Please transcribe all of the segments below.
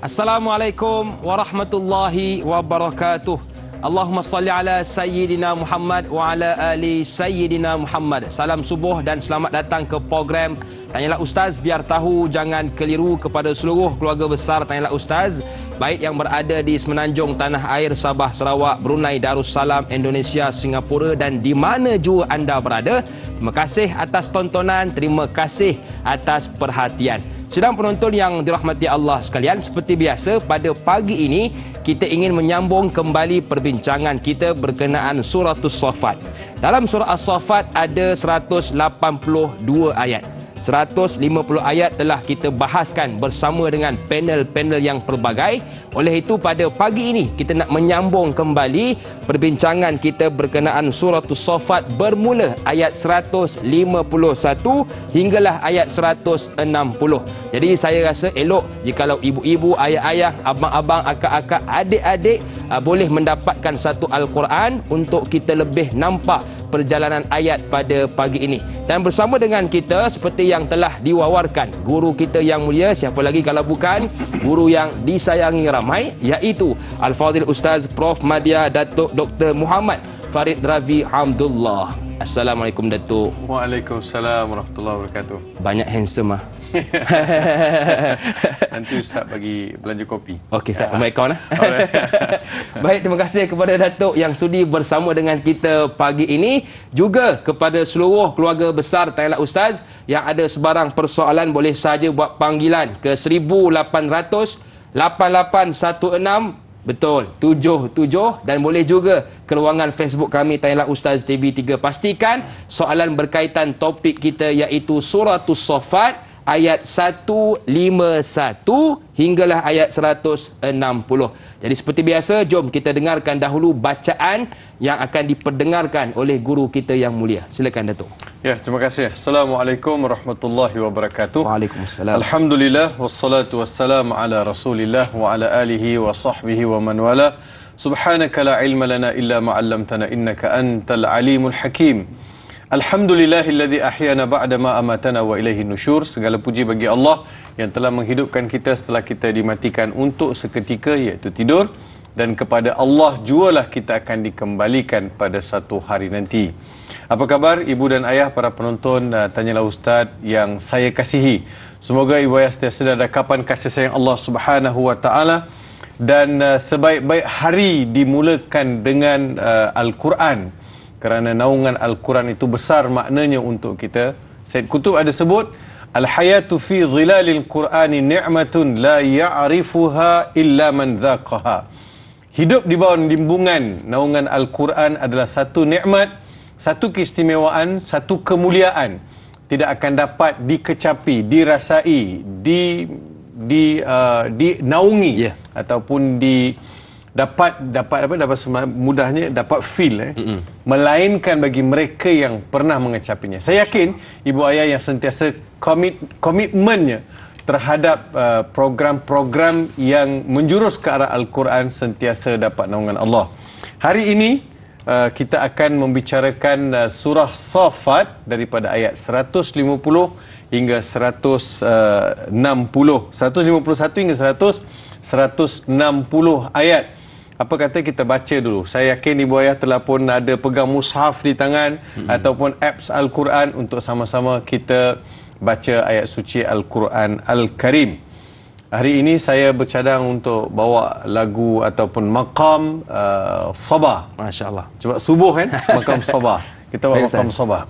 Assalamualaikum warahmatullahi wabarakatuh. Allahumma salli ala Sayyidina Muhammad wa ala ali Sayyidina Muhammad. Salam subuh dan selamat datang ke program Tanyalah Ustaz. Biar tahu, jangan keliru, kepada seluruh keluarga besar Tanyalah Ustaz, baik yang berada di semenanjung tanah air Sabah, Sarawak, Brunei, Darussalam, Indonesia, Singapura dan di mana jua anda berada. Terima kasih atas tontonan, terima kasih atas perhatian. Sedang penonton yang dirahmati Allah sekalian, seperti biasa pada pagi ini kita ingin menyambung kembali perbincangan kita berkenaan surah As-Saffat. Dalam surah As-Saffat ada 182 ayat. 150 ayat telah kita bahaskan bersama dengan panel-panel yang pelbagai. Oleh itu pada pagi ini kita nak menyambung kembali perbincangan kita berkenaan surah As-Saffat bermula ayat 151 hinggalah ayat 160. Jadi saya rasa elok jikalau ibu-ibu, ayah-ayah, abang-abang, akak-akak, adik-adik boleh mendapatkan satu Al-Quran untuk kita lebih nampak perjalanan ayat pada pagi ini. Dan bersama dengan kita seperti yang telah diwawarkan guru kita yang mulia, siapa lagi kalau bukan guru yang disayangi ramai, iaitu Al-Fadhil Ustaz Prof Madya Datuk Dr. Muhammad Farid Ravi Hamdullah. Assalamualaikum Datuk. Waalaikumsalam warahmatullahi wabarakatuh. Banyak handsome ah. Nanti Ustaz bagi belanja kopi. Okey, Ustaz, ambil akaun lah. Baik, terima kasih kepada Datuk yang sudi bersama dengan kita pagi ini. Juga kepada seluruh keluarga besar Tanyalah Ustaz yang ada sebarang persoalan, boleh saja buat panggilan ke 1800 8816 betul 77, dan boleh juga ke ruangan Facebook kami Tanyalah Ustaz TV3. Pastikan soalan berkaitan topik kita iaitu surah As-Saffat ayat 151 hinggalah ayat 160. Jadi seperti biasa, jom kita dengarkan dahulu bacaan yang akan diperdengarkan oleh guru kita yang mulia. Silakan Datuk. Ya, terima kasih. Assalamualaikum warahmatullahi wabarakatuh. Waalaikumsalam. Alhamdulillah wassalatu wassalamu ala Rasulillah wa ala alihi wa sahbihi wa man wala. Subhanaka la ilma lana illa ma 'allamtana innaka antal alimul hakim. Alhamdulillahilladzi ahyana ba'da ma amatana wa ilaihin nusyur. Segala puji bagi Allah yang telah menghidupkan kita setelah kita dimatikan untuk seketika, iaitu tidur, dan kepada Allah jualah kita akan dikembalikan pada satu hari nanti. Apa khabar ibu dan ayah, para penonton Tanyalah Ustaz yang saya kasihi? Semoga ibu ayah sentiasa dalam dekapan kasih sayang Allah Subhanahu wa taala, dan sebaik-baik hari dimulakan dengan Al-Quran, kerana naungan Al-Quran itu besar maknanya untuk kita. Said Qutb ada sebut, al-hayatu fi dhilalil Qur'ani ni'matun la ya'rifuha illa man dhaqaha. Hidup di bawah limbungan naungan Al-Quran adalah satu nikmat, satu keistimewaan, satu kemuliaan. Tidak akan dapat dikecapi, dirasai, dinaungi, ataupun dapat mudahnya dapat feel melainkan bagi mereka yang pernah mengecapinya. Saya yakin ibu ayah yang sentiasa komitmennya terhadap program-program yang menjurus ke arah Al-Quran sentiasa dapat naungan Allah. Hari ini kita akan membicarakan surah Saffat daripada ayat 150 hingga 160, 151 hingga 160 ayat. Apa kata kita baca dulu. Saya yakin ibu ayah telah pun ada pegang mushaf di tangan ataupun apps Al-Quran untuk sama-sama kita baca ayat suci Al-Quran Al-Karim. Hari ini saya bercadang untuk bawa lagu ataupun maqam Sabah. Masya Allah. Coba subuh kan? Maqam Sabah. Kita bawa maqam Sabah.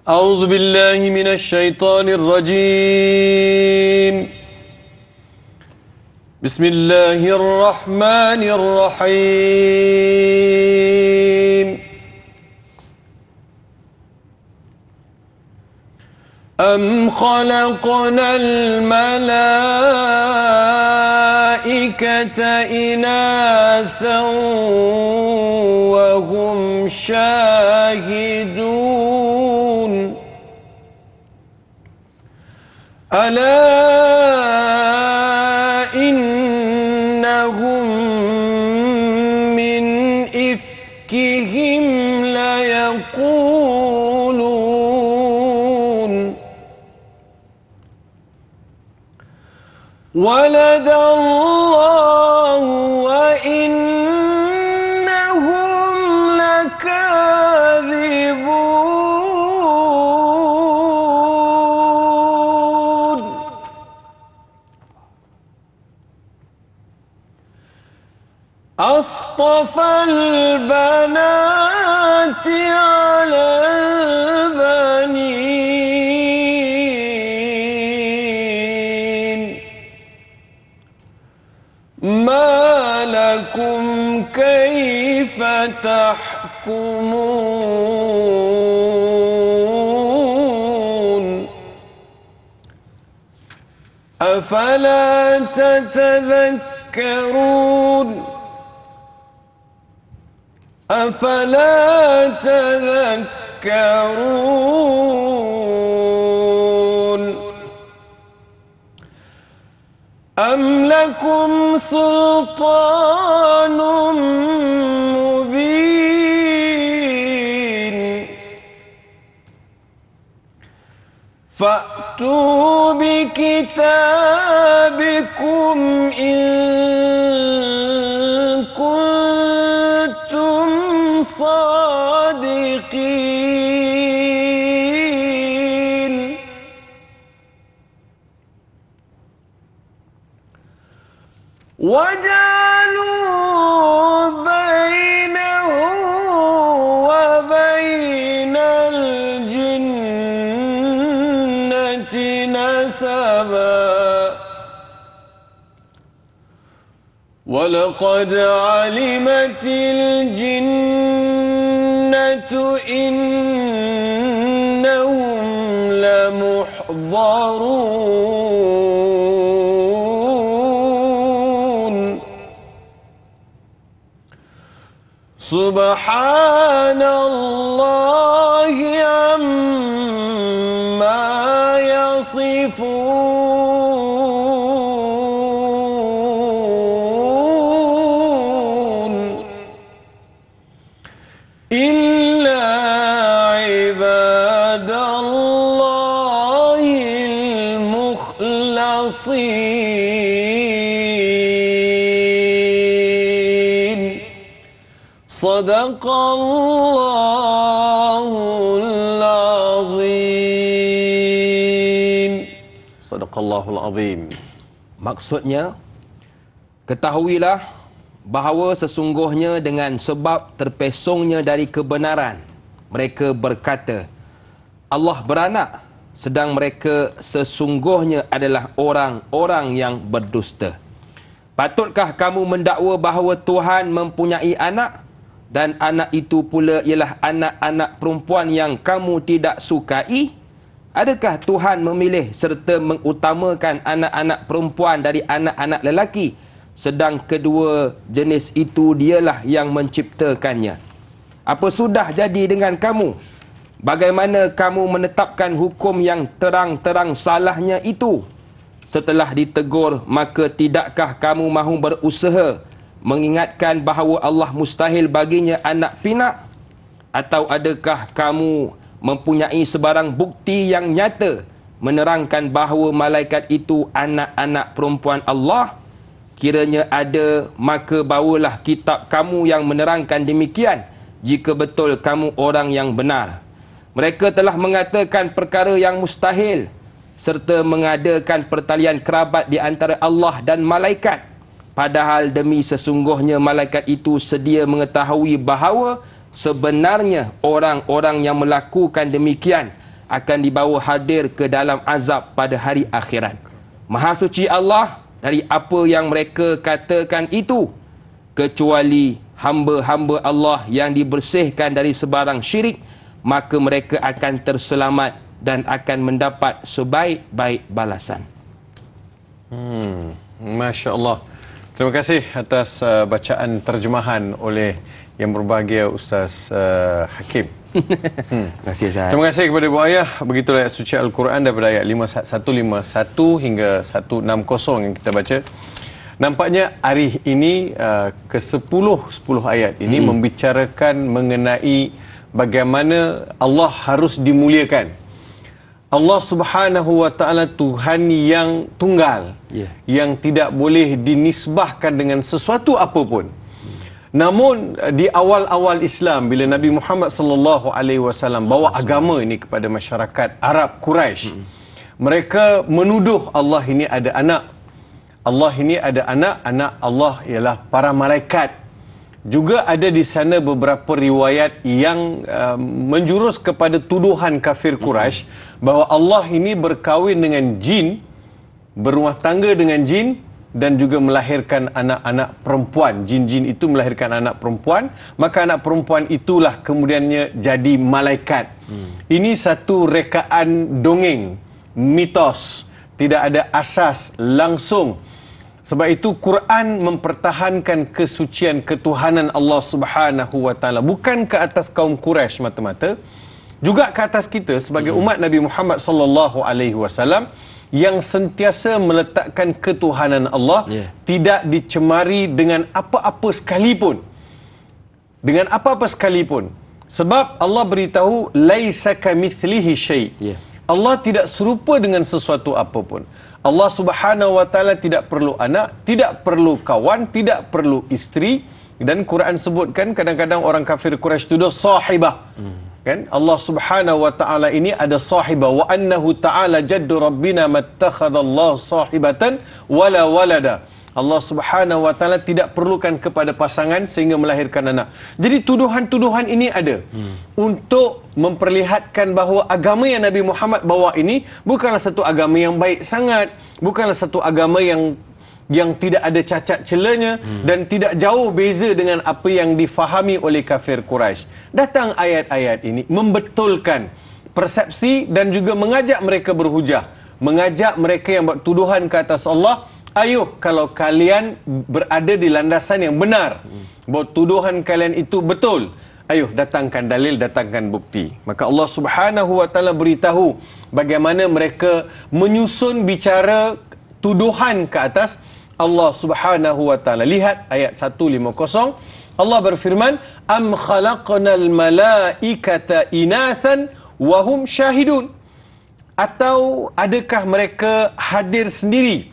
A'udzu billahi minasy syaithanir rajim. Bismillahirrahmanirrahim. Am khalaqnal malaikata inathan wa hum syahidun. Ala innahum min ifkihim la yaqulun ولد الله وإنهم لكاذبون أصطفى البنات على البنين ما لكم كيف تحكمون أفلا تتذكرون أفلا تذكرون أم لكم سلطان مبين فأتوا بكتابكم إن كنتم صادقين وجعلوا بينه وبين الجنة نسبا ولقد علمت الجنة إنهم لمحضرون سبحان الله عما يصفون إلا عباد الله المخلصين صدق الله العظيم صدق الله العظيم. Maksudnya, ketahuilah bahawa sesungguhnya dengan sebab terpesongnya dari kebenaran, mereka berkata, Allah beranak, sedang mereka sesungguhnya adalah orang-orang yang berdusta. Patutkah kamu mendakwa bahawa Tuhan mempunyai anak, dan anak itu pula ialah anak-anak perempuan yang kamu tidak sukai? Adakah Tuhan memilih serta mengutamakan anak-anak perempuan dari anak-anak lelaki, sedang kedua jenis itu dialah yang menciptakannya? Apa sudah jadi dengan kamu? Bagaimana kamu menetapkan hukum yang terang-terang salahnya itu? Setelah ditegur, maka tidakkah kamu mahu berusaha mengingatkan bahawa Allah mustahil baginya anak pinak? Atau adakah kamu mempunyai sebarang bukti yang nyata menerangkan bahawa malaikat itu anak-anak perempuan Allah? Kiranya ada, maka bawalah kitab kamu yang menerangkan demikian, jika betul kamu orang yang benar. Mereka telah mengatakan perkara yang mustahil, serta mengadakan pertalian kerabat di antara Allah dan malaikat. Padahal demi sesungguhnya malaikat itu sedia mengetahui bahawa sebenarnya orang-orang yang melakukan demikian akan dibawa hadir ke dalam azab pada hari akhirat. Maha suci Allah dari apa yang mereka katakan itu, kecuali hamba-hamba Allah yang dibersihkan dari sebarang syirik, maka mereka akan terselamat dan akan mendapat sebaik-baik balasan. Masya Allah. Terima kasih atas bacaan terjemahan oleh yang berbahagia Ustaz Hakim. Terima kasih Ustaz. Terima kasih kepada Bu Ayah. Begitulah ayat suci Al-Quran daripada ayat 151 hingga 160 yang kita baca. Nampaknya hari ini ke-10 ayat ini membicarakan mengenai bagaimana Allah harus dimuliakan. Allah Subhanahu wa taala Tuhan yang tunggal, yang tidak boleh dinisbahkan dengan sesuatu apapun. Namun di awal-awal Islam, bila Nabi Muhammad sallallahu alaihi wasallam bawa agama ini kepada masyarakat Arab Quraisy, mereka menuduh Allah ini ada anak. Allah ini ada anak Allah ialah para malaikat. Juga ada di sana beberapa riwayat yang menjurus kepada tuduhan kafir Quraisy bahawa Allah ini berkahwin dengan jin, berumah tangga dengan jin dan juga melahirkan anak-anak perempuan. Jin-jin itu melahirkan anak perempuan, maka anak perempuan itulah kemudiannya jadi malaikat. Ini satu rekaan dongeng, mitos, tidak ada asas langsung. Sebab itu Quran mempertahankan kesucian ketuhanan Allah Subhanahu wa taala bukan ke atas kaum Quraisy mata-mata, juga ke atas kita sebagai umat Nabi Muhammad sallallahu alaihi wasallam yang sentiasa meletakkan ketuhanan Allah tidak dicemari dengan apa-apa sekalipun. Dengan apa-apa sekalipun. Sebab Allah beritahu laisa kamitslihi syai'. Allah tidak serupa dengan sesuatu apapun. Allah Subhanahu wa taala tidak perlu anak, tidak perlu kawan, tidak perlu isteri, dan Quran sebutkan kadang-kadang orang kafir Quraisy tuduh sahibah. Kan Allah Subhanahu wa taala ini ada sahibah, wa annahu ta'ala jaddu rabbina mattakhadallahu sahibatan wala walada. Allah Subhanahu wa taala tidak perlukan kepada pasangan sehingga melahirkan anak. Jadi tuduhan-tuduhan ini ada untuk memperlihatkan bahawa agama yang Nabi Muhammad bawa ini bukanlah satu agama yang baik sangat, bukanlah satu agama yang tidak ada cacat celanya dan tidak jauh beza dengan apa yang difahami oleh kafir Quraisy. Datang ayat-ayat ini membetulkan persepsi dan juga mengajak mereka berhujah, mengajak mereka yang buat tuduhan ke atas Allah, ayuh kalau kalian berada di landasan yang benar, bahawa tuduhan kalian itu betul, ayuh datangkan dalil, datangkan bukti. Maka Allah Subhanahu wa taala beritahu bagaimana mereka menyusun bicara tuduhan ke atas Allah Subhanahu wa taala. Lihat ayat 150. Allah berfirman, am khalaqnal malaikata inathan wa hum syahidun. Atau adakah mereka hadir sendiri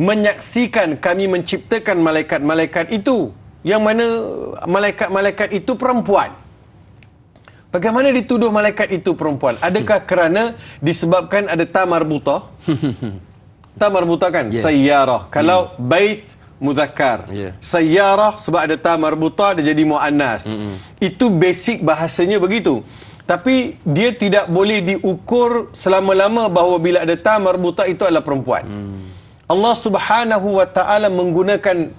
menyaksikan kami menciptakan malaikat-malaikat itu, yang mana malaikat-malaikat itu perempuan. Bagaimana dituduh malaikat itu perempuan? Adakah kerana disebabkan ada ta marbutah? Ta marbutah kan? Sayyarah. Kalau bait muzakkar. Sayyarah sebab ada ta marbutah dia jadi muannas. Itu basic bahasanya begitu. Tapi dia tidak boleh diukur selama-lama bahawa bila ada ta marbutah itu adalah perempuan. Allah Subhanahu wa taala menggunakan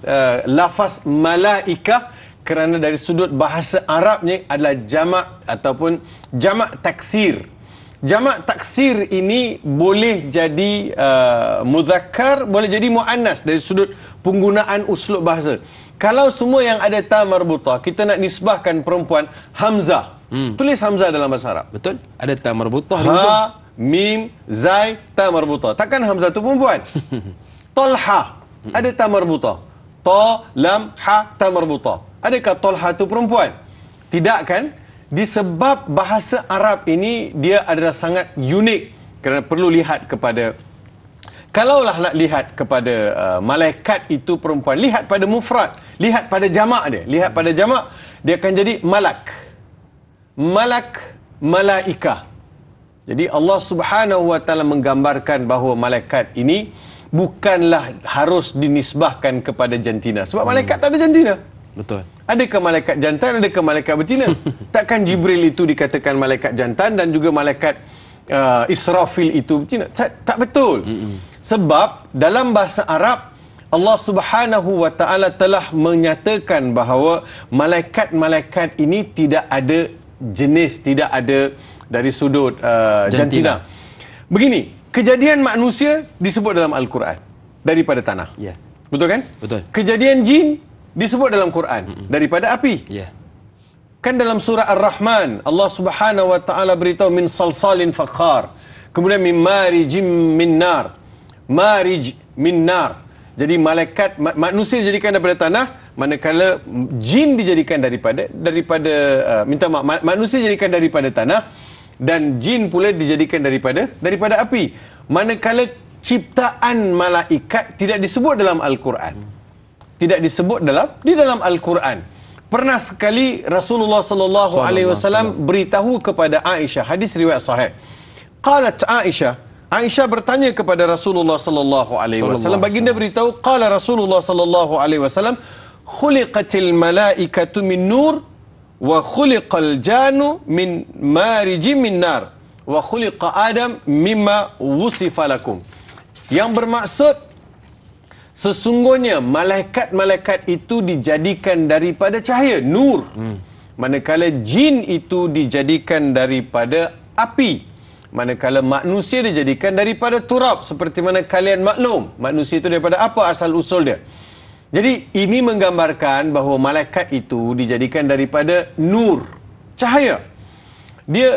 lafaz malaikah kerana dari sudut bahasa Arabnya adalah jamak ataupun jamak taksir. Jamak taksir ini boleh jadi muzakkar, boleh jadi muannas dari sudut penggunaan uslub bahasa. Kalau semua yang ada ta marbutah kita nak nisbahkan perempuan, hamzah. Tulis hamzah dalam bahasa Arab. Betul? Ada ta marbutah di Ha, ujung. mim, zai, ta marbutah. Takkan hamzah tu perempuan? Talha, ada ta marbutah. Ta, lam, ha, ta marbutah. Adakah Talha tu perempuan? Tidak kan? Disebab bahasa Arab ini dia adalah sangat unik kerana perlu lihat kepada, kalaulah nak lihat kepada malaikat itu perempuan, lihat pada mufrad, lihat pada jamak dia. Lihat pada jamak, dia akan jadi malak. Malak, malaikah. Jadi Allah Subhanahu wa taala menggambarkan bahawa malaikat ini bukanlah harus dinisbahkan kepada jantina. Sebab malaikat tak ada jantina. Betul. Adakah malaikat jantan, adakah malaikat betina? Takkan Jibril itu dikatakan malaikat jantan dan juga malaikat Israfil itu betina? Tak betul. Sebab dalam bahasa Arab Allah Subhanahu wa taala telah menyatakan bahawa malaikat-malaikat ini tidak ada jenis, tidak ada dari sudut jantina. Begini, kejadian manusia disebut dalam Al-Quran daripada tanah. Betul kan? Betul. Kejadian jin disebut dalam Quran daripada api. Kan dalam surah Ar-Rahman Allah Subhanahu wa taala beritahu min salsalin fakhar. Kemudian min marijim min nar. Marij min nar. Jadi malaikat manusia dijadikan daripada tanah, manakala jin dijadikan daripada manusia dijadikan daripada tanah. dan jin pula dijadikan daripada api. Manakala ciptaan malaikat tidak disebut dalam Al-Quran. Tidak disebut di dalam Al-Quran. Pernah sekali Rasulullah sallallahu alaihi wasallam beritahu kepada Aisyah, hadis riwayat sahih. Qalat Aisyah bertanya kepada Rasulullah sallallahu alaihi wasallam, baginda beritahu, qala Rasulullah sallallahu alaihi wasallam, khuliqatil malaikatu min nur wa khuliqal janu min marijim min nar wa khuliqa Adam mimma wusifa lakum. Yang bermaksud, sesungguhnya malaikat-malaikat itu dijadikan daripada cahaya, nur. Manakala jin itu dijadikan daripada api. Manakala manusia dijadikan daripada turab. Seperti mana kalian maklum, manusia itu daripada apa asal usul dia. Jadi ini menggambarkan bahawa malaikat itu dijadikan daripada nur, cahaya. Dia,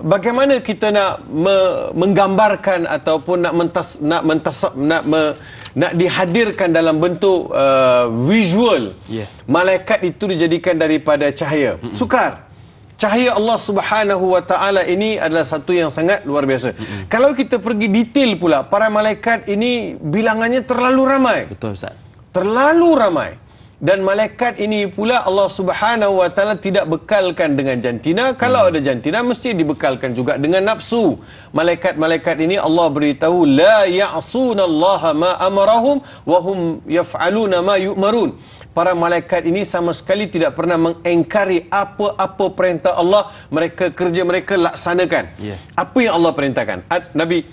bagaimana kita nak menggambarkan ataupun nak dihadirkan dalam bentuk visual. Malaikat itu dijadikan daripada cahaya. Sukar. Cahaya Allah Subhanahu wa taala ini adalah satu yang sangat luar biasa. Kalau kita pergi detail pula, para malaikat ini bilangannya terlalu ramai. Betul, Ustaz. Terlalu ramai. Dan malaikat ini pula Allah Subhanahu wa taala tidak bekalkan dengan jantina. Kalau ada jantina mesti dibekalkan juga dengan nafsu. Malaikat-malaikat ini Allah beritahu, la ya'sunallaha ma amarahum wa hum yaf'aluna ma yu'marun. Para malaikat ini sama sekali tidak pernah mengingkari apa-apa perintah Allah. Mereka kerja mereka laksanakan. Apa yang Allah perintahkan. Nabi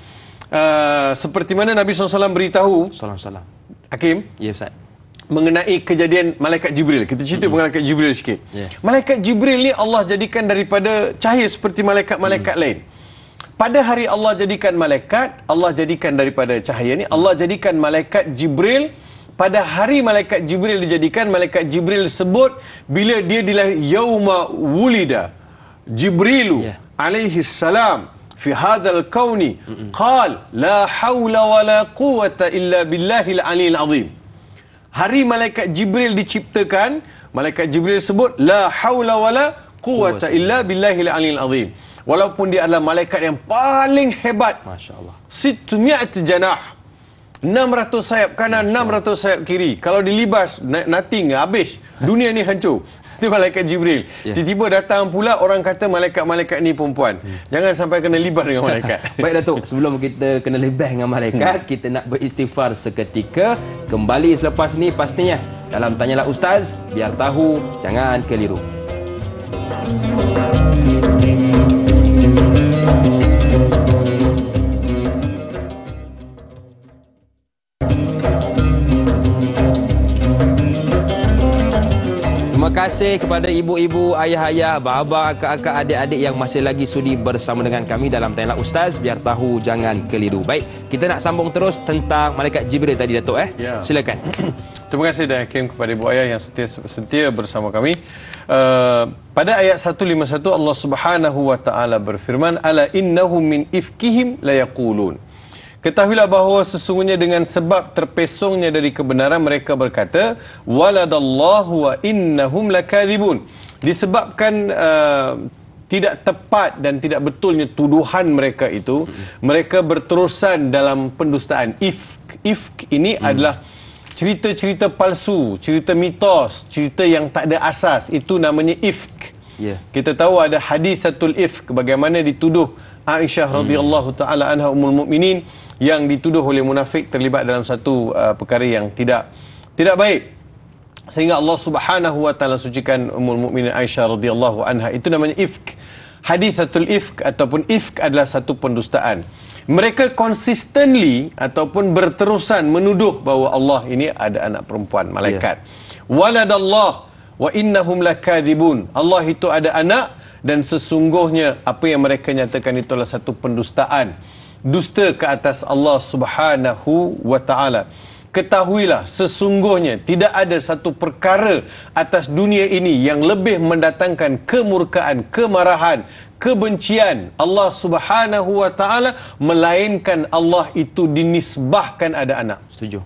seperti mana Nabi SAW beritahu, Salam. Hakim? Ya, Ustaz. Mengenai kejadian malaikat Jibril. Kita cerita malaikat Jibril sikit. Malaikat Jibril ni Allah jadikan daripada cahaya seperti malaikat-malaikat lain. Pada hari Allah jadikan malaikat, Allah jadikan daripada cahaya ni, Allah jadikan malaikat Jibril. Pada hari malaikat Jibril dijadikan, malaikat Jibril sebut bila dia dilahir, yauma wulida Jibrilu alaihi salam fi hadzal kauni qal la haula wala quwwata illa billahil aliyil azim. Hari malaikat Jibril diciptakan, malaikat Jibril sebut la haula wala quwwata illa billahil aliyil azim. Walaupun dia adalah malaikat yang paling hebat, masya-Allah, 600 janah, 600 sayap kanan, 600 sayap kiri. Kalau dilibas, nothing, habis. Dunia ni hancur. Itu malaikat Jibril. Tiba-tiba datang pula orang kata malaikat-malaikat ni perempuan. Jangan sampai kena libas dengan malaikat. Baik Datuk, sebelum kita kena libas dengan malaikat, kita nak beristighfar seketika. Kembali selepas ni pastinya dalam Tanyalah Ustaz, biar tahu, jangan keliru. Terima kasih kepada ibu-ibu, ayah-ayah, abang-abang, akak-akak, adik-adik yang masih lagi sudi bersama dengan kami dalam Tanyalah Ustaz, biar tahu, jangan keliru. Baik, kita nak sambung terus tentang malaikat Jibril tadi, Datuk. Silakan. Terima kasih dan Hakim kepada ibu ayah yang setia bersama kami. Pada ayat 151 Allah Subhanahu wa taala berfirman, ala innahum min ifkihim la yaqulun. Ketahuilah bahawa sesungguhnya dengan sebab terpesongnya dari kebenaran mereka berkata, waladallahu wa innahum lakadzibun. Disebabkan tidak tepat dan tidak betulnya tuduhan mereka itu, mereka berterusan dalam pendustaan. Ifk ini adalah cerita-cerita palsu, cerita mitos, cerita yang tak ada asas. Itu namanya ifk. Kita tahu ada hadisatul ifk, bagaimana dituduh Aisyah radhiyallahu taala anha ummul mukminin yang dituduh oleh munafik terlibat dalam satu perkara yang tidak baik, sehingga Allah Subhanahu wa taala sucikan ummul mukminin Aisyah radhiyallahu anha. Itu namanya ifk. Hadithatul ifk ataupun ifk adalah satu pendustaan. Mereka consistently ataupun berterusan menuduh bahawa Allah ini ada anak perempuan, malaikat. Waladallah wa innahum lakadzibun. Allah itu ada anak dan sesungguhnya apa yang mereka nyatakan itu adalah satu pendustaan. Dusta ke atas Allah Subhanahu wa taala. Ketahuilah sesungguhnya tidak ada satu perkara atas dunia ini yang lebih mendatangkan kemurkaan, kemarahan, kebencian Allah Subhanahu wa taala melainkan Allah itu dinisbahkan ada anak. Setuju.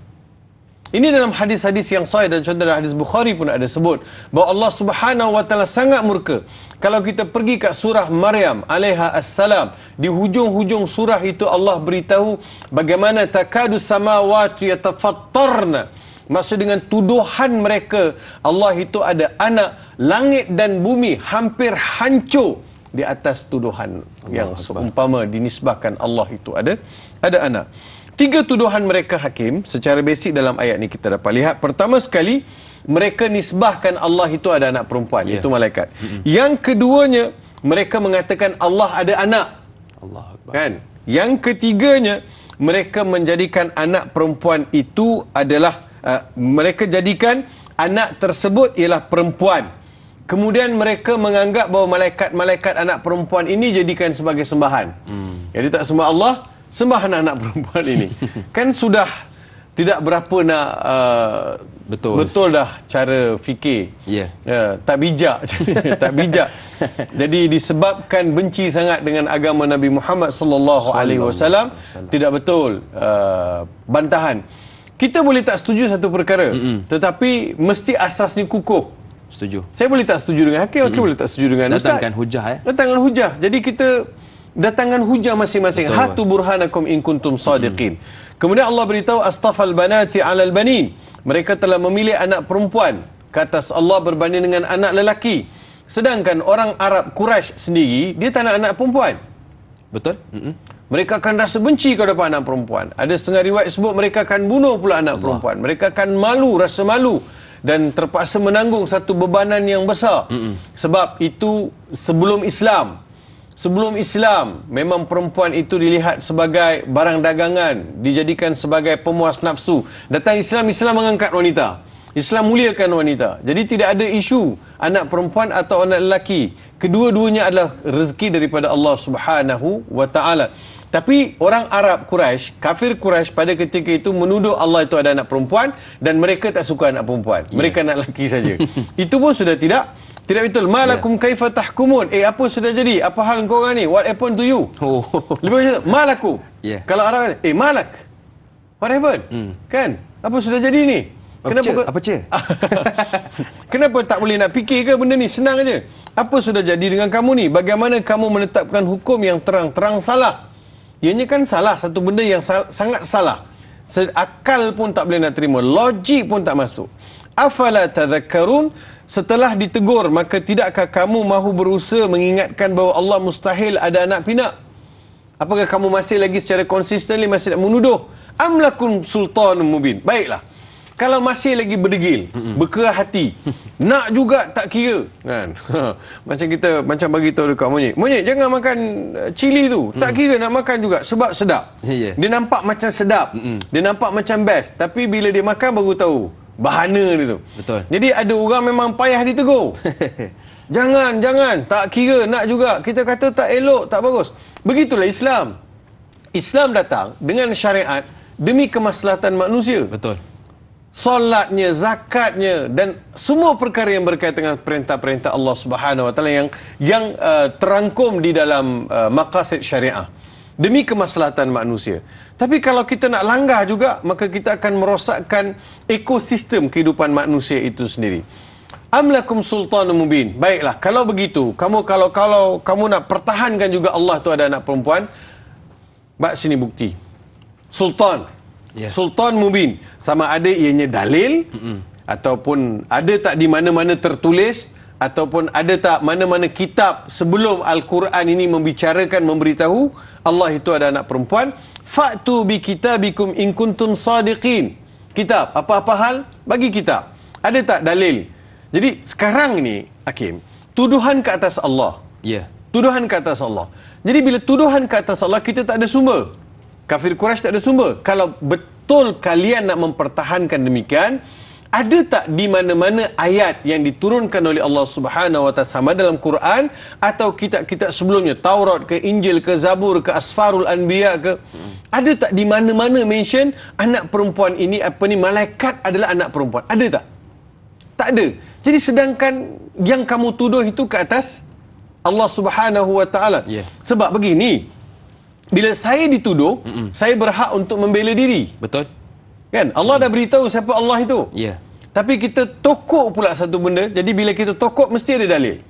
Ini dalam hadis-hadis yang sahih dan contoh dalam hadis Bukhari pun ada sebut bahawa Allah Subhanahu wa taala sangat murka. Kalau kita pergi ke surah Maryam alaiha assalam, di hujung-hujung surah itu Allah beritahu bagaimana takadu samawati yatafattarna. Maksud dengan tuduhan mereka Allah itu ada anak, langit dan bumi hampir hancur di atas tuduhan yang seumpama dinisbahkan Allah itu ada anak. 3 tuduhan mereka hakim secara basic dalam ayat ni kita dapat lihat. Pertama sekali, mereka nisbahkan Allah itu ada anak perempuan, iaitu malaikat. Yang keduanya, mereka mengatakan Allah ada anak. Allah Akbar. Kan? Yang ketiganya, mereka menjadikan anak perempuan itu adalah mereka jadikan anak tersebut ialah perempuan. Kemudian mereka menganggap bahawa malaikat-malaikat anak perempuan ini jadikan sebagai sembahan. Jadi tak sembah Allah, sembah anak-anak perempuan ini. Kan sudah tidak berapa nak betul dah cara fikir. Tak bijak. Tak bijak. Jadi disebabkan benci sangat dengan agama Nabi Muhammad sallallahu alaihi wasallam, tidak betul bantahan. Kita boleh tak setuju satu perkara, tetapi mesti asasnya kukuh. Setuju. Saya boleh tak setuju dengan hakim, hakim boleh tak setuju dengan ustaz. Datangkan hujah Datangkan hujah. Jadi kita datangkan hujah masing-masing. Hatu burhanakum in kuntum sadiqin. Kemudian Allah beritahu astafal banati 'alal banin. Mereka telah memilih anak perempuan ke atas Allah berbanding dengan anak lelaki. Sedangkan orang Arab Quraisy sendiri dia tak nak anak perempuan. Betul? Mereka akan rasa benci kepada anak perempuan. Ada setengah riwayat sebut mereka akan bunuh pula anak perempuan. Mereka akan malu, rasa malu dan terpaksa menanggung satu bebanan yang besar. Sebab itu sebelum Islam. Sebelum Islam, memang perempuan itu dilihat sebagai barang dagangan, dijadikan sebagai pemuas nafsu. Datang Islam, Islam mengangkat wanita. Islam muliakan wanita. Jadi tidak ada isu anak perempuan atau anak lelaki. Kedua-duanya adalah rezeki daripada Allah Subhanahu wa taala. Tapi orang Arab Quraisy, kafir Quraisy pada ketika itu menuduh Allah itu ada anak perempuan dan mereka tak suka anak perempuan. Mereka anak lelaki saja. Itu pun sudah tidak betul. Malakum kaifa tahkumun? Apa sudah jadi? Apa hal kau orang ni? What happened to you? Lebih macam malakum. Kalau Arab kata, malak. What happened? Kan? Apa sudah jadi ni? Apa cer? Kenapa tak boleh nak fikir ke benda ni? Senang aja. Apa sudah jadi dengan kamu ni? Bagaimana kamu menetapkan hukum yang terang-terang salah? Ianya kan salah, satu benda yang sangat salah. Akal pun tak boleh nak terima, logik pun tak masuk. Afala tadhakkarun? Setelah ditegur, maka tidakkah kamu mahu berusaha mengingatkan bahawa Allah mustahil ada anak pinak? Apakah kamu masih lagi secara konsisten masih nak menuduh? Am lakum sultanun mubin? Baiklah. Kalau masih lagi berdegil, berkerah hati, nak juga tak kira, kan? Macam kita bagi tahu dekat monyet jangan makan cili tu, tak kira nak makan juga sebab sedap. Dia nampak macam sedap, dia nampak macam best, tapi bila dia makan baru tahu bahana dia tu. Betul. Jadi ada orang memang payah ditegur. Jangan, tak kira nak juga. Kita kata tak elok, tak bagus. Begitulah Islam. Islam datang dengan syariat demi kemaslahatan manusia. Betul. Solatnya, zakatnya dan semua perkara yang berkaitan dengan perintah-perintah Allah Subhanahu Wa Taala yang terangkum di dalam maqasid syariah demi kemaslahatan manusia. Tapi kalau kita nak langgar juga, maka kita akan merosakkan ekosistem kehidupan manusia itu sendiri. Am lakum sultanun mubin? Baiklah, kalau begitu, kalau kamu nak pertahankan juga Allah tu ada anak perempuan, bak sini bukti. Sultan. Sultan mubin. Sama ada ianya dalil ataupun ada tak di mana-mana tertulis ataupun ada tak mana-mana kitab sebelum Al-Quran ini membicarakan, memberitahu Allah itu ada anak perempuan. Fa'tu bi kitabikum in kuntum sadiqin. Kitab, apa-apa hal, bagi kitab. Ada tak dalil? Jadi sekarang ni, Hakim, tuduhan ke atas Allah. Tuduhan ke atas Allah. Jadi bila tuduhan ke atas Allah, kita tak ada sumber. Kafir Quraisy tak ada sumber. Kalau betul kalian nak mempertahankan demikian, ada tak di mana-mana ayat yang diturunkan oleh Allah Subhanahu Wa Taala sama dalam Quran atau kitab-kitab sebelumnya, Taurat ke, Injil ke, Zabur ke, Asfarul Anbiya ke, ada tak di mana-mana mention anak perempuan ini, malaikat adalah anak perempuan? Ada tak? Tak ada. Jadi sedangkan yang kamu tuduh itu ke atas Allah Subhanahu Wa Taala. Sebab begini, bila saya dituduh, saya berhak untuk membela diri. Betul. Kan? Allah dah beritahu siapa Allah itu. Ya. Tapi kita tokok pula satu benda. Jadi bila kita tokok mesti ada dalil.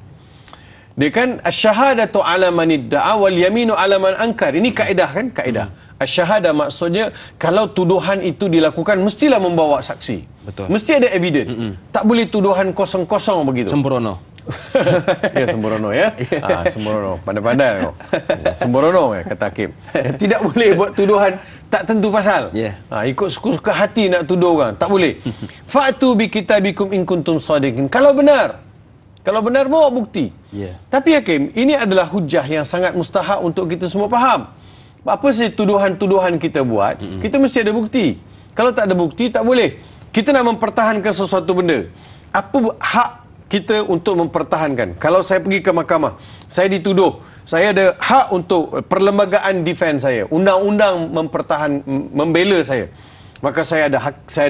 Dia kan asyhadatu ala man idda'a wal yaminu ala man ankar. Ini kaedah kan? Kaedah. Asyahadah maksudnya kalau tuduhan itu dilakukan mestilah membawa saksi. Betul. Mesti ada evidence. Tak boleh tuduhan kosong-kosong begitu. Sembrono. Ya sembrono ya. Sembrono. Pandai-pandai kau. Sembrono ya kata Hakim. Tidak boleh buat tuduhan tak tentu pasal. Yeah. Ikut suka hati nak tuduh orang. Tak boleh. Fa'tu bi kitabikum in kuntum shadiqin. Kalau benar bawa bukti. Yeah. Tapi Hakim, ini adalah hujah yang sangat mustahak untuk kita semua faham. Apa sih tuduhan-tuduhan kita buat, kita mesti ada bukti. Kalau tak ada bukti, tak boleh. Kita nak mempertahankan sesuatu benda. Apa hak kita untuk mempertahankan? Kalau saya pergi ke mahkamah, saya dituduh, saya ada hak untuk perlembagaan defense saya. Undang-undang membela saya. Maka saya ada hak, saya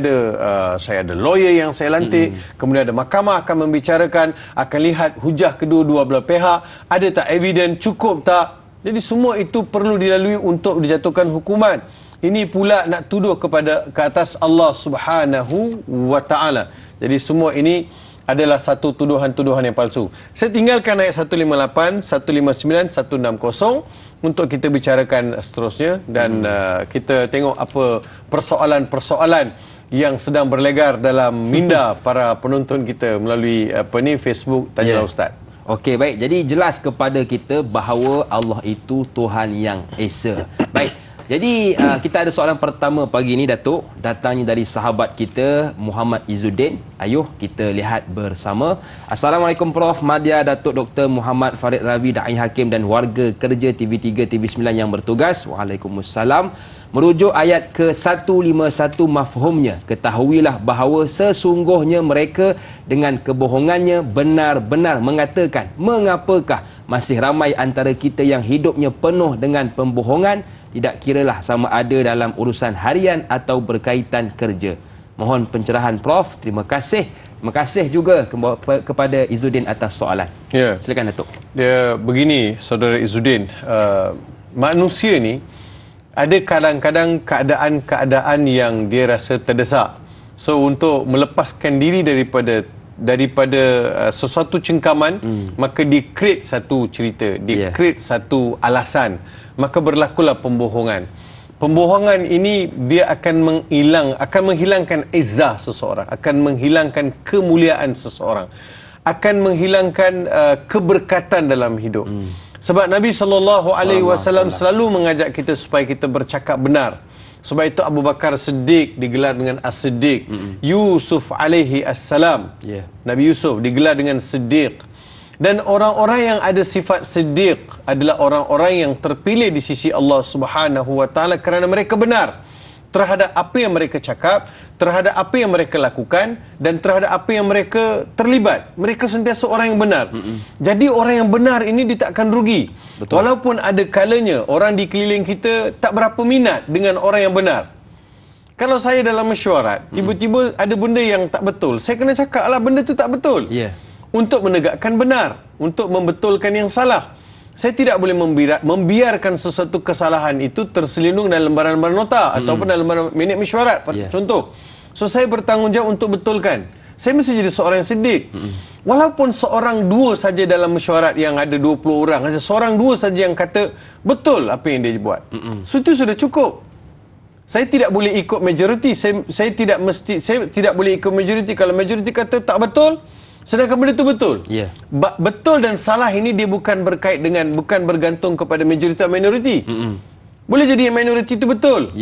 ada lawyer yang saya lantik, kemudian ada mahkamah akan membicarakan, akan lihat hujah kedua-dua belah pihak, ada tak evidence, cukup tak. Jadi semua itu perlu dilalui untuk dijatuhkan hukuman. Ini pula nak tuduh ke atas Allah Subhanahu wa taala. Jadi semua ini adalah satu tuduhan-tuduhan yang palsu. Saya tinggalkan ayat 158, 159, 160 untuk kita bicarakan seterusnya dan kita tengok apa persoalan-persoalan yang sedang berlegar dalam minda para penonton kita melalui Facebook Tanyalah Ustaz. Okey, baik. Jadi jelas kepada kita bahawa Allah itu Tuhan yang Esa. Baik. Jadi kita ada soalan pertama pagi ni, Datuk. Datangnya dari sahabat kita Muhammad Izzuddin. Ayuh kita lihat bersama. Assalamualaikum Prof. Madya, Datuk Dr. Muhammad Farid Ravi, Da'i Hakim dan warga kerja TV3, TV9 yang bertugas. Waalaikumsalam. Merujuk ayat ke-151 mafhumnya, ketahuilah bahawa sesungguhnya mereka dengan kebohongannya benar-benar mengatakan, mengapakah masih ramai antara kita yang hidupnya penuh dengan pembohongan, tidak kiralah sama ada dalam urusan harian atau berkaitan kerja. Mohon pencerahan Prof. Terima kasih. Terima kasih juga kepada Izzuddin atas soalan. Ya. Silakan Datuk. Dia begini, Saudara Izzuddin, manusia ni ada kadang-kadang keadaan-keadaan yang dia rasa terdesak. So untuk melepaskan diri daripada sesuatu cengkaman, maka dia create satu cerita, dia create satu alasan, maka berlakulah pembohongan. Pembohongan ini dia akan menghilangkan izzah seseorang, akan menghilangkan kemuliaan seseorang, akan menghilangkan keberkatan dalam hidup. Sebab Nabi SAW selalu mengajak kita supaya kita bercakap benar. Sebab itu Abu Bakar Siddiq digelar dengan As-Siddiq. Yusuf alaihi assalam, Nabi Yusuf digelar dengan Siddiq. Dan orang-orang yang ada sifat Siddiq adalah orang-orang yang terpilih di sisi Allah Subhanahu wa taala kerana mereka benar terhadap apa yang mereka cakap, terhadap apa yang mereka lakukan dan terhadap apa yang mereka terlibat. Mereka sentiasa orang yang benar. Jadi orang yang benar ini dia tak akan rugi. Betul. Walaupun ada kalanya orang di keliling kita tak berapa minat dengan orang yang benar. Kalau saya dalam mesyuarat, tiba-tiba ada benda yang tak betul, saya kena cakap lah benda tu tak betul. Untuk menegakkan benar, untuk membetulkan yang salah. Saya tidak boleh membiarkan sesuatu kesalahan itu terselindung dalam lembaran-lembaran nota ataupun dalam lembaran minit mesyuarat. Contoh. So saya bertanggungjawab untuk betulkan. Saya mesti jadi seorang yang siddiq. Walaupun seorang dua saja dalam mesyuarat yang ada 20 orang, hanya seorang dua saja yang kata betul apa yang dia buat. So itu sudah cukup. Saya tidak boleh ikut majoriti. Saya tidak boleh ikut majoriti. Kalau majoriti kata tak betul, sedangkan benda itu betul. Betul dan salah ini dia bukan bergantung kepada majoriti atau minoriti. Boleh jadi yang minoriti itu betul.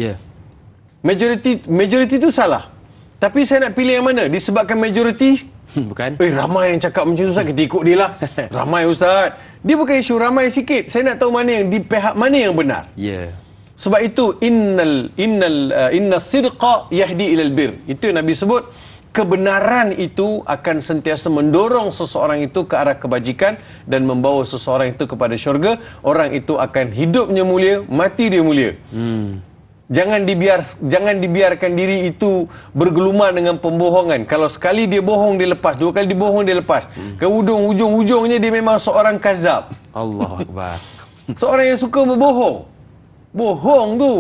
Majoriti itu salah. Tapi saya nak pilih yang mana? Disebabkan majoriti bukan. Ramai yang cakap macam tu Ustaz, kita ikut dia lah. Ramai Ustaz. Dia bukan isu ramai sikit. Saya nak tahu mana yang di pihak mana yang benar. Sebab itu inna sidqa yahdi ilal bir. Itu yang Nabi sebut. Kebenaran itu akan sentiasa mendorong seseorang itu ke arah kebajikan dan membawa seseorang itu kepada syurga. Orang itu akan hidupnya mulia, mati dia mulia. Jangan dibiarkan diri itu bergelumang dengan pembohongan. Kalau sekali dia bohong dia lepas, dua kali dia bohong dia lepas. Ke hujung-hujungnya dia memang seorang kazab. Allahu akbar. Seorang yang suka berbohong. bohong tu.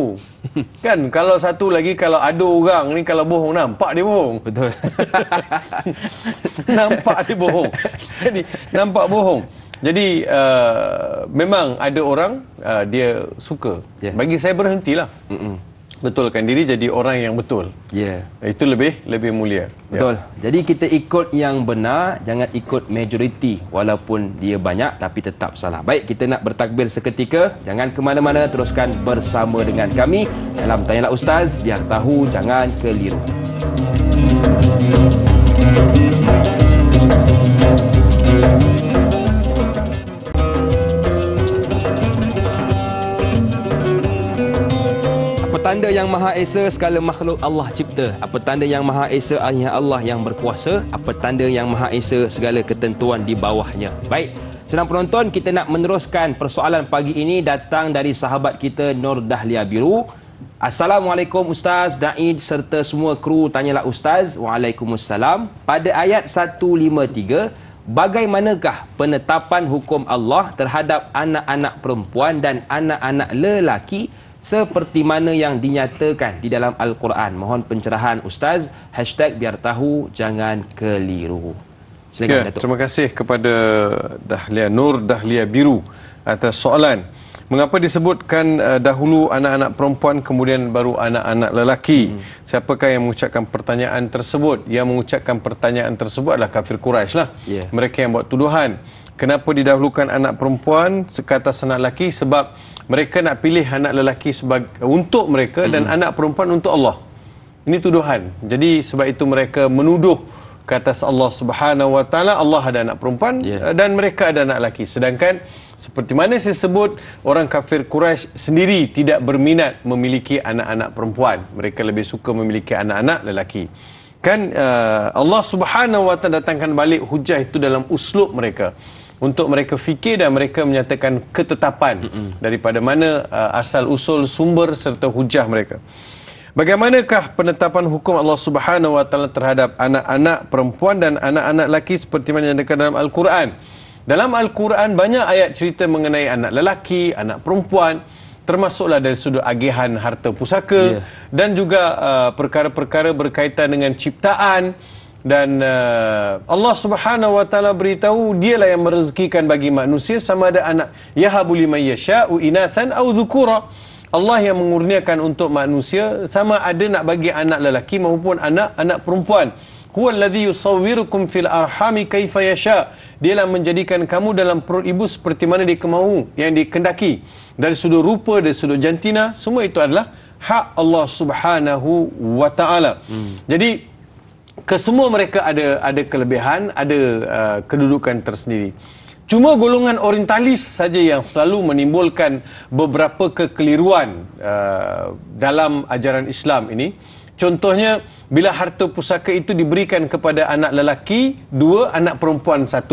Kan kalau satu lagi, kalau ada orang ni kalau bohong nampak dia bohong. Betul. Nampak dia bohong. Jadi nampak bohong. Jadi memang ada orang dia suka. Bagi saya berhentilah. Betulkan diri jadi orang yang betul. Itu lebih mulia. Betul. Jadi kita ikut yang benar, jangan ikut majoriti walaupun dia banyak tapi tetap salah. Baik, kita nak bertakbir seketika. Jangan ke mana-mana, teruskan bersama dengan kami dalam Tanyalah Ustaz, biar tahu jangan keliru. Tanda yang Maha Esa segala makhluk Allah cipta. Apa tanda yang Maha Esa hanya Allah yang berkuasa. Apa tanda yang Maha Esa segala ketentuan di bawahnya. Baik, senang penonton, kita nak meneruskan persoalan pagi ini datang dari sahabat kita Nur Dahlia Biru. Assalamualaikum Ustaz, Daid serta semua kru Tanyalah Ustaz. Waalaikumsalam. Pada ayat 153, bagaimanakah penetapan hukum Allah terhadap anak-anak perempuan dan anak-anak lelaki seperti mana yang dinyatakan di dalam Al-Quran? Mohon pencerahan Ustaz. Biar tahu jangan keliru. Silakan, Datuk. Terima kasih kepada Nur Dahlia Biru atas soalan. Mengapa disebutkan dahulu anak-anak perempuan kemudian baru anak-anak lelaki? Siapakah yang mengucapkan pertanyaan tersebut? Yang mengucapkan pertanyaan tersebut adalah kafir Quraisy lah. Mereka yang buat tuduhan. Kenapa didahulukan anak perempuan sekata anak lelaki? Sebab mereka nak pilih anak lelaki untuk mereka dan anak perempuan untuk Allah. Ini tuduhan. Jadi sebab itu mereka menuduh ke atas Allah Subhanahu Wa Taala, Allah ada anak perempuan dan mereka ada anak lelaki. Sedangkan seperti mana saya sebut, orang kafir Quraisy sendiri tidak berminat memiliki anak-anak perempuan. Mereka lebih suka memiliki anak-anak lelaki. Kan Allah Subhanahu Wa Taala datangkan balik hujah itu dalam uslub mereka, untuk mereka fikir dan mereka menyatakan ketetapan daripada mana asal usul sumber serta hujah mereka. Bagaimanakah penetapan hukum Allah Subhanahu Wa Taala terhadap anak-anak perempuan dan anak-anak lelaki seperti mana yang ada dalam Al-Quran? Dalam Al-Quran banyak ayat cerita mengenai anak lelaki, anak perempuan, termasuklah dari sudut agihan harta pusaka dan juga perkara-perkara berkaitan dengan ciptaan. Dan Allah Subhanahu Wa Taala beritahu dialah yang merezekikan bagi manusia sama ada anak yahabu liman yasha'u inathan aw dhukura. Allah yang mengurniakan untuk manusia sama ada nak bagi anak lelaki maupun anak perempuan. Huwallazi yusawwirukum fil arhami kaifa yasha. Dialah menjadikan kamu dalam perut ibu seperti mana dia mahu, yang dikendaki. Dari sudut rupa, dari sudut jantina, semua itu adalah hak Allah Subhanahu Wa Taala. Jadi kesemua mereka ada kelebihan, ada kedudukan tersendiri. Cuma golongan orientalis saja yang selalu menimbulkan beberapa kekeliruan dalam ajaran Islam ini. Contohnya, bila harta pusaka itu diberikan kepada anak lelaki 2, anak perempuan 1.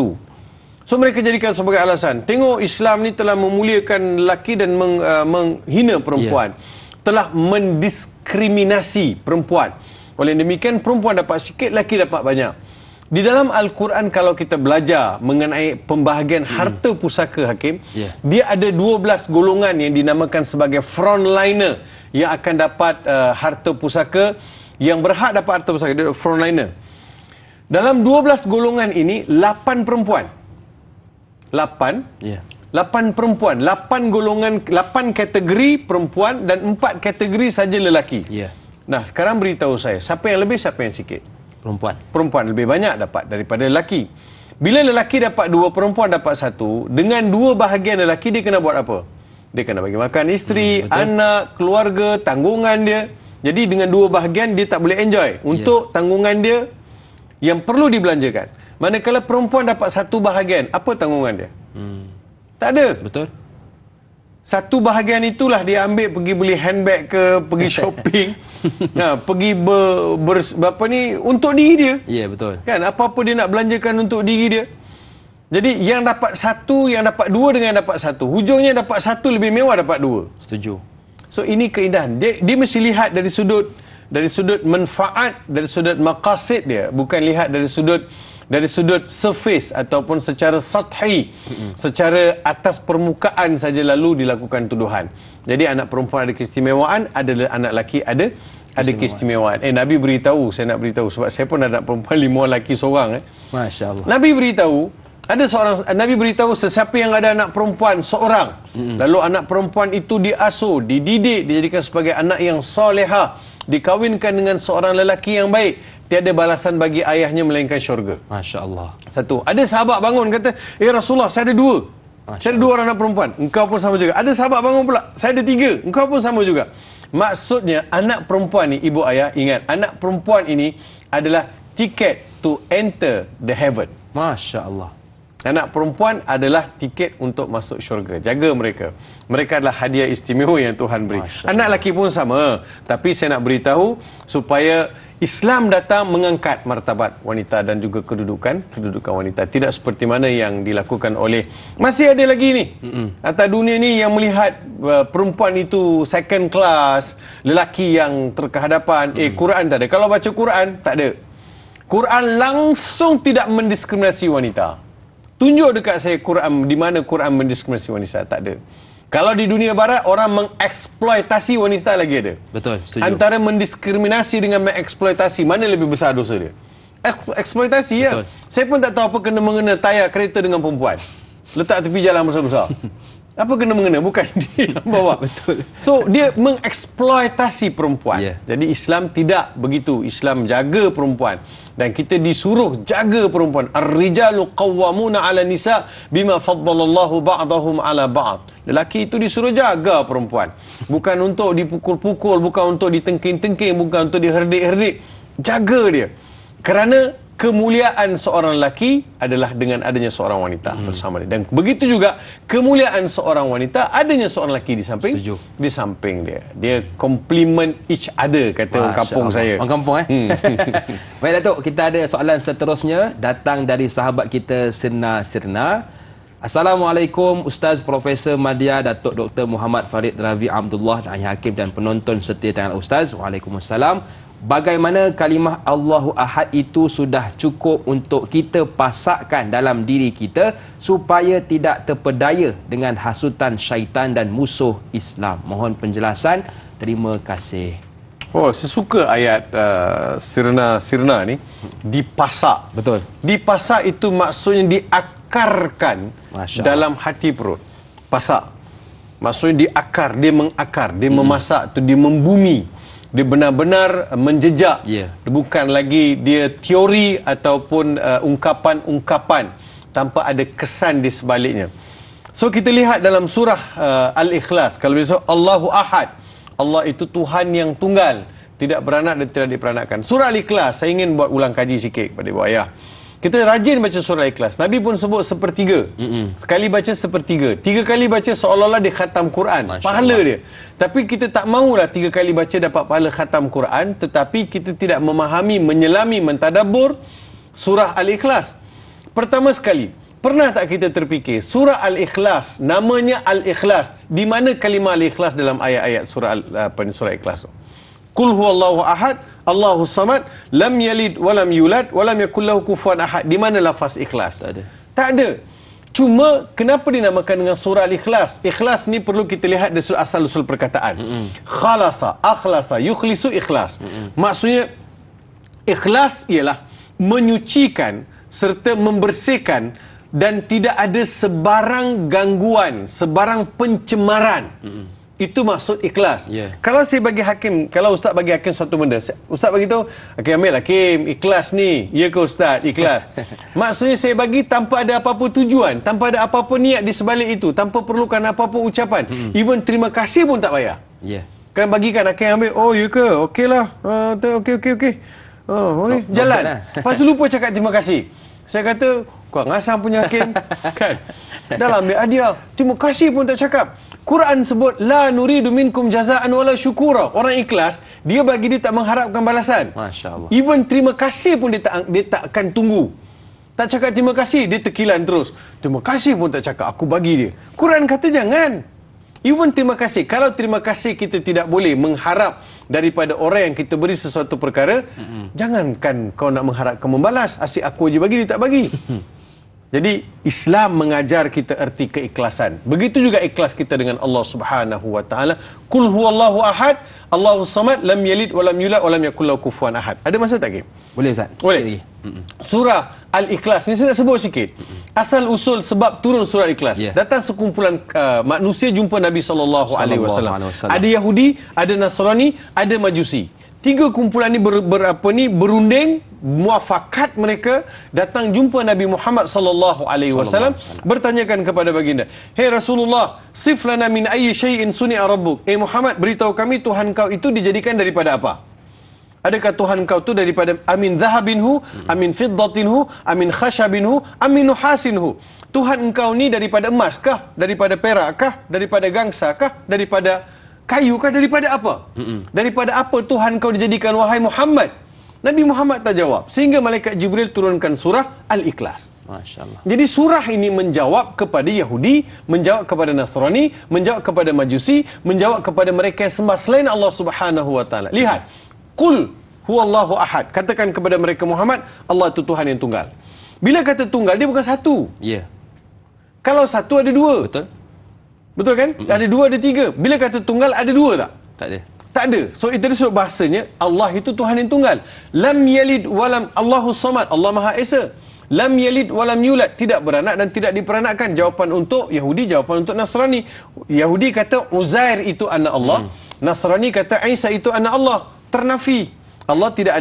So mereka jadikan sebagai alasan, tengok Islam ni telah memuliakan lelaki dan menghina perempuan. Telah mendiskriminasi perempuan. Oleh demikian, perempuan dapat sikit, lelaki dapat banyak. Di dalam Al-Quran, kalau kita belajar mengenai pembahagian harta pusaka, Hakim, dia ada 12 golongan yang dinamakan sebagai frontliner yang akan dapat harta pusaka, yang berhak dapat harta pusaka, dia frontliner. Dalam 12 golongan ini, 8 perempuan. 8 perempuan, 8 golongan, 8 kategori perempuan dan 4 kategori saja lelaki. Nah, sekarang beritahu saya, siapa yang lebih, siapa yang sikit? Perempuan lebih banyak dapat daripada lelaki. Bila lelaki dapat 2, perempuan dapat 1, dengan 2 bahagian lelaki dia kena buat apa? Dia kena bagi makan isteri, anak, keluarga, tanggungan dia. Jadi dengan 2 bahagian dia tak boleh enjoy untuk tanggungan dia yang perlu dibelanjakan. Manakala perempuan dapat 1 bahagian, apa tanggungan dia? Tak ada. Betul. 1 bahagian itulah dia ambil pergi beli handbag ke, pergi shopping, pergi untuk diri dia. Betul. Kan apa-apa dia nak belanjakan untuk diri dia. Jadi yang dapat 1, yang dapat 2 dengan yang dapat 1, hujungnya dapat 1 lebih mewah dapat 2. Setuju. So ini keindahan. Dia mesti lihat dari sudut manfaat, dari sudut maqasid dia, bukan lihat dari sudut dari sudut surface ataupun secara sathi, secara atas permukaan saja lalu dilakukan tuduhan. Jadi anak perempuan ada keistimewaan, ada anak lelaki ada keistimewaan. Nabi beritahu, saya nak beritahu sebab saya pun ada anak perempuan 5 lelaki seorang. Masya-Allah. Nabi beritahu sesiapa yang ada anak perempuan seorang, lalu anak perempuan itu diasuh, dididik, dijadikan sebagai anak yang solehah, dikawinkan dengan seorang lelaki yang baik, tiada balasan bagi ayahnya melainkan syurga. Masya-Allah. Satu. Ada sahabat bangun kata, Rasulullah, saya ada 2. Saya ada 2 orang anak perempuan. Engkau pun sama juga. Ada sahabat bangun pula, saya ada 3. Engkau pun sama juga. Maksudnya anak perempuan ni, ibu ayah ingat, anak perempuan ini adalah tiket to enter the heaven. Masya-Allah. Anak perempuan adalah tiket untuk masuk syurga. Jaga mereka. Mereka adalah hadiah istimewa yang Tuhan beri. Anak lelaki pun sama. Tapi saya nak beritahu supaya Islam datang mengangkat martabat wanita dan juga kedudukan wanita. Tidak seperti mana yang dilakukan oleh, masih ada lagi ni. Atas dunia ni yang melihat perempuan itu second class, lelaki yang terkehadapan. Quran tak ada. Kalau baca Quran, tak ada. Quran langsung tidak mendiskriminasi wanita. Tunjuk dekat saya Quran, di mana Quran mendiskriminasi wanita. Tak ada. Kalau di dunia barat, orang mengeksploitasi wanita lagi ada. Betul, setuju. Antara mendiskriminasi dengan mengeksploitasi, mana lebih besar dosa dia? Eksploitasi ya. Saya pun tak tahu apa kena-mengena tayar kereta dengan perempuan. Letak tepi jalan besar-besar. Apa kena-mengena? Bukan dia yang bawa. Betul. So, dia mengeksploitasi perempuan. Jadi, Islam tidak begitu. Islam jaga perempuan. Dan kita disuruh jaga perempuan. Ar-rijalu qawwamuna 'ala nisa bima faddalallahu ba'dahum 'ala ba'd. Lelaki itu disuruh jaga perempuan. Bukan untuk dipukul-pukul, bukan untuk ditengking-tengking, bukan untuk diherdik-herdik. Jaga dia. Kerana kemuliaan seorang lelaki adalah dengan adanya seorang wanita bersama dia. Dan begitu juga kemuliaan seorang wanita adanya seorang lelaki di samping dia. Dia complement each other, kata orang kampung saya. Orang kampung Baik Datuk, kita ada soalan seterusnya datang dari sahabat kita Sirna. Assalamualaikum Ustaz Profesor Madya, Datuk Dr. Muhammad Farid Ravi Abdullah dan Ayah Hakim dan penonton setia tayangan Ustaz. Waalaikumsalam. Bagaimana kalimah Allahu Ahad itu sudah cukup untuk kita pasakkan dalam diri kita supaya tidak terpedaya dengan hasutan syaitan dan musuh Islam? Mohon penjelasan. Terima kasih. Saya suka ayat Sirna ni. Dipasak. Betul. Dipasak itu maksudnya diakarkan dalam hati perut. Pasak. Maksudnya diakar, dia mengakar, dia memasak tu, dia membumi. Dia benar-benar menjejak. Bukan lagi dia teori ataupun ungkapan-ungkapan tanpa ada kesan di sebaliknya. So kita lihat dalam surah Al-Ikhlas, kalau besok Allahu Ahad, Allah itu Tuhan yang tunggal, tidak beranak dan tidak diperanakkan. Surah Al-Ikhlas, saya ingin buat ulang kaji sikit kepada ibu ayah. Kita rajin baca surah Al-Ikhlas. Nabi pun sebut sepertiga. Sekali baca sepertiga. 3 kali baca seolah-olah dia khatam Quran. Pahala dia. Tapi kita tak mahulah 3 kali baca dapat pahala khatam Quran. Tetapi kita tidak memahami, menyelami, mentadabbur surah Al-Ikhlas. Pertama sekali, pernah tak kita terfikir surah Al-Ikhlas, namanya Al-Ikhlas. Di mana kalimah Al-Ikhlas dalam ayat-ayat surah Al-Ikhlas tu? Qul huwallahu ahad, Allahu samad, lam yalid walam yulad walam yakul lahu kufuwan ahad. Di mana lafaz ikhlas? Tak ada. Cuma kenapa dinamakan dengan surah Al-Ikhlas? Ikhlas ni perlu kita lihat dari asal-usul perkataan. Khalasa, akhlasa, yukhlisu ikhlas. Maksudnya ikhlas ialah menyucikan serta membersihkan dan tidak ada sebarang gangguan, sebarang pencemaran. Itu maksud ikhlas. Kalau saya bagi hakim, kalau ustaz bagi hakim satu benda, ustaz bagi tahu, okey ambil hakim, ikhlas ni. Ya ke ustaz? Ikhlas. Maksudnya saya bagi tanpa ada apa-apa tujuan, tanpa ada apa-apa niat di sebalik itu, tanpa perlukan apa-apa ucapan. Even terima kasih pun tak payah. Kan bagikan hakim ambil, oh ya ke? Okeylah. Okey. Oh, okey. Jalan. Lepas tu lupa cakap terima kasih. Saya kata, kau ngasam punya hakim. Kan? Dalam ambil hadiah. Terima kasih pun tak cakap. Quran sebut la nuridu minkum jazaan wala syukura. Orang ikhlas, dia bagi dia tak mengharapkan balasan. Masya-Allah. Even terima kasih pun dia tak akan tunggu. Tak cakap terima kasih, dia terkilan terus. Terima kasih pun tak cakap, aku bagi dia. Quran kata jangan. Even terima kasih. Kalau terima kasih kita tidak boleh mengharap daripada orang yang kita beri sesuatu perkara, jangankan kau nak mengharapkan membalas. Asyik aku je bagi, dia tak bagi. Jadi Islam mengajar kita erti keikhlasan. Begitu juga ikhlas kita dengan Allah Subhanahu wa taala. Qul huwallahu ahad, Allahus samad, lam yalid wa lam yulad wa lam yakul lahu kufuwan ahad. Ada masa tak, Kim? Boleh, Ustaz? Boleh. Surah Al-Ikhlas ni saya nak sebut sikit. Asal usul sebab turun surah Al-Ikhlas. Datang sekumpulan manusia jumpa Nabi sallallahu alaihi wasallam. Ada Yahudi, ada Nasrani, ada Majusi. 3 kumpulan ni berunding, muafakat mereka datang jumpa Nabi Muhammad sallallahu alaihi wasallam, bertanyakan kepada baginda, "Hey Rasulullah, sif lana min ayyi syai'in suni'a rabbuk?" Muhammad, beritahu kami Tuhan kau itu dijadikan daripada apa? Adakah Tuhan kau itu daripada amin zahabinhu, amin fiddatinhu, amin khashabinhu, amin nuhasinhu? Tuhan engkau ni daripada emas kah, daripada perak kah, daripada gangsa kah, daripada kayu kah, daripada apa? Daripada apa Tuhan kau dijadikan, wahai Muhammad? Nabi Muhammad tak jawab. Sehingga malaikat Jibril turunkan surah Al-Ikhlas. Masya Allah. Jadi surah ini menjawab kepada Yahudi, menjawab kepada Nasrani, menjawab kepada Majusi, menjawab kepada mereka yang sembah selain Allah Subhanahu wa taala. Lihat, Qul huwallahu ahad. Katakan kepada mereka, Muhammad, Allah itu Tuhan yang tunggal. Bila kata tunggal, dia bukan satu. Ya. Kalau satu ada 2. Betul. Betul kan? Ada 2, ada 3. Bila kata tunggal, ada 2 tak? Tak ada. Tak ada. So itu disebut bahasanya Allah itu Tuhan yang tunggal. Lam yalid walam, Allahus samad, Allah Maha Esa. Lam yalid walam yulad, tidak beranak dan tidak diperanakkan. Jawapan untuk Yahudi, jawapan untuk Nasrani. Yahudi kata Uzair itu anak Allah. Nasrani kata Isa itu anak Allah. Ternafi. Allah tidak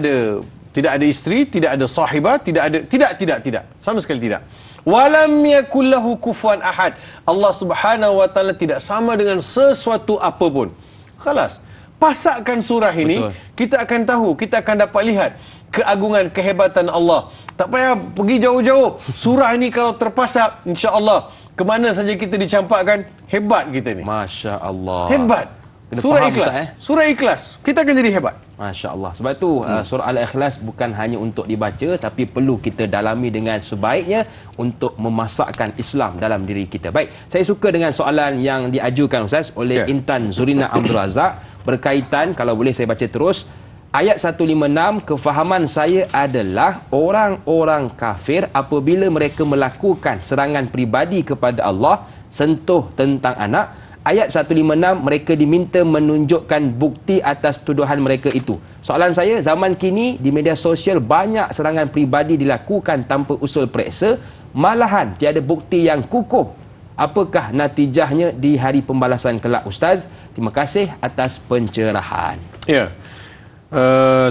ada isteri, tidak ada sahibah, tidak. Sama sekali tidak. Walam yakul lahu kufuwan ahad. Allah Subhanahu wa taala tidak sama dengan sesuatu apapun. Khalas. Pasakkan surah ini, betul, kita akan tahu, kita akan dapat lihat keagungan, kehebatan Allah. Tak payah pergi jauh-jauh. Surah ini kalau terpasak, insya-Allah kemana saja kita dicampakkan, hebat kita ni. Masya Allah. Hebat. Kena Surah faham, Ikhlas. Ustaz, Surah Ikhlas. Kita akan jadi hebat. Masya Allah. Sebab tu surah Al-Ikhlas bukan hanya untuk dibaca, tapi perlu kita dalami dengan sebaiknya untuk memasakkan Islam dalam diri kita. Baik, saya suka dengan soalan yang diajukan, Ustaz, oleh Intan Zurina Abdul Razak, berkaitan, kalau boleh saya baca terus, ayat 156, kefahaman saya adalah orang-orang kafir apabila mereka melakukan serangan peribadi kepada Allah, sentuh tentang anak. Ayat 156, mereka diminta menunjukkan bukti atas tuduhan mereka itu. Soalan saya, zaman kini di media sosial banyak serangan peribadi dilakukan tanpa usul periksa, malahan tiada bukti yang kukuh. Apakah natijahnya di hari pembalasan kelak, Ustaz? Terima kasih atas pencerahan. Ya.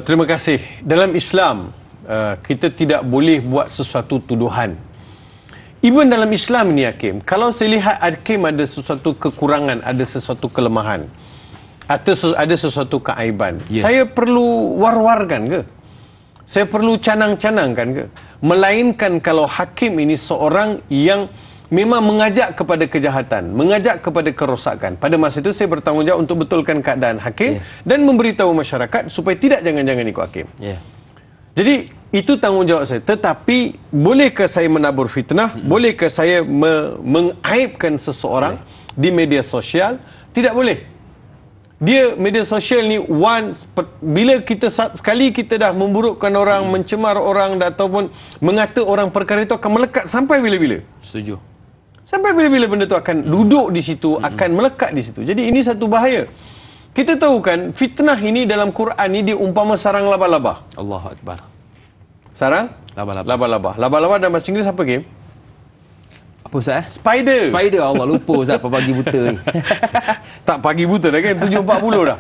Terima kasih. Dalam Islam, kita tidak boleh buat sesuatu tuduhan. Even dalam Islam ni, Hakim, kalau saya lihat Hakim ada sesuatu kekurangan, ada sesuatu kelemahan, atau ada sesuatu keaiban, saya perlu war-warkan ke? Saya perlu canang-canangkan ke? Melainkan kalau Hakim ini seorang yang memang mengajak kepada kejahatan, mengajak kepada kerosakan. Pada masa itu saya bertanggungjawab untuk betulkan keadaan Hakim dan memberitahu masyarakat supaya tidak jangan-jangan ikut Hakim. Jadi itu tanggungjawab saya. Tetapi bolehkah saya menabur fitnah? Bolehkah saya mengaibkan seseorang di media sosial? Tidak boleh. Dia media sosial ni bila kita sekali kita dah memburukkan orang, mencemar orang ataupun mengata orang, perkara itu akan melekat sampai bila-bila. Setuju. Sampai bila-bila benda tu akan duduk di situ, akan melekat di situ. Jadi ini satu bahaya. Kita tahu kan fitnah ini dalam Quran ni diumpama sarang laba-laba. Allahu Akbar. Sarang laba-laba. Laba-laba dalam bahasa Inggeris apa, Kim? Apa, Ustaz? Spider. Allah lupa, Ustaz, pagi buta ni. Tak pagi buta dah kan, 7.40 dah.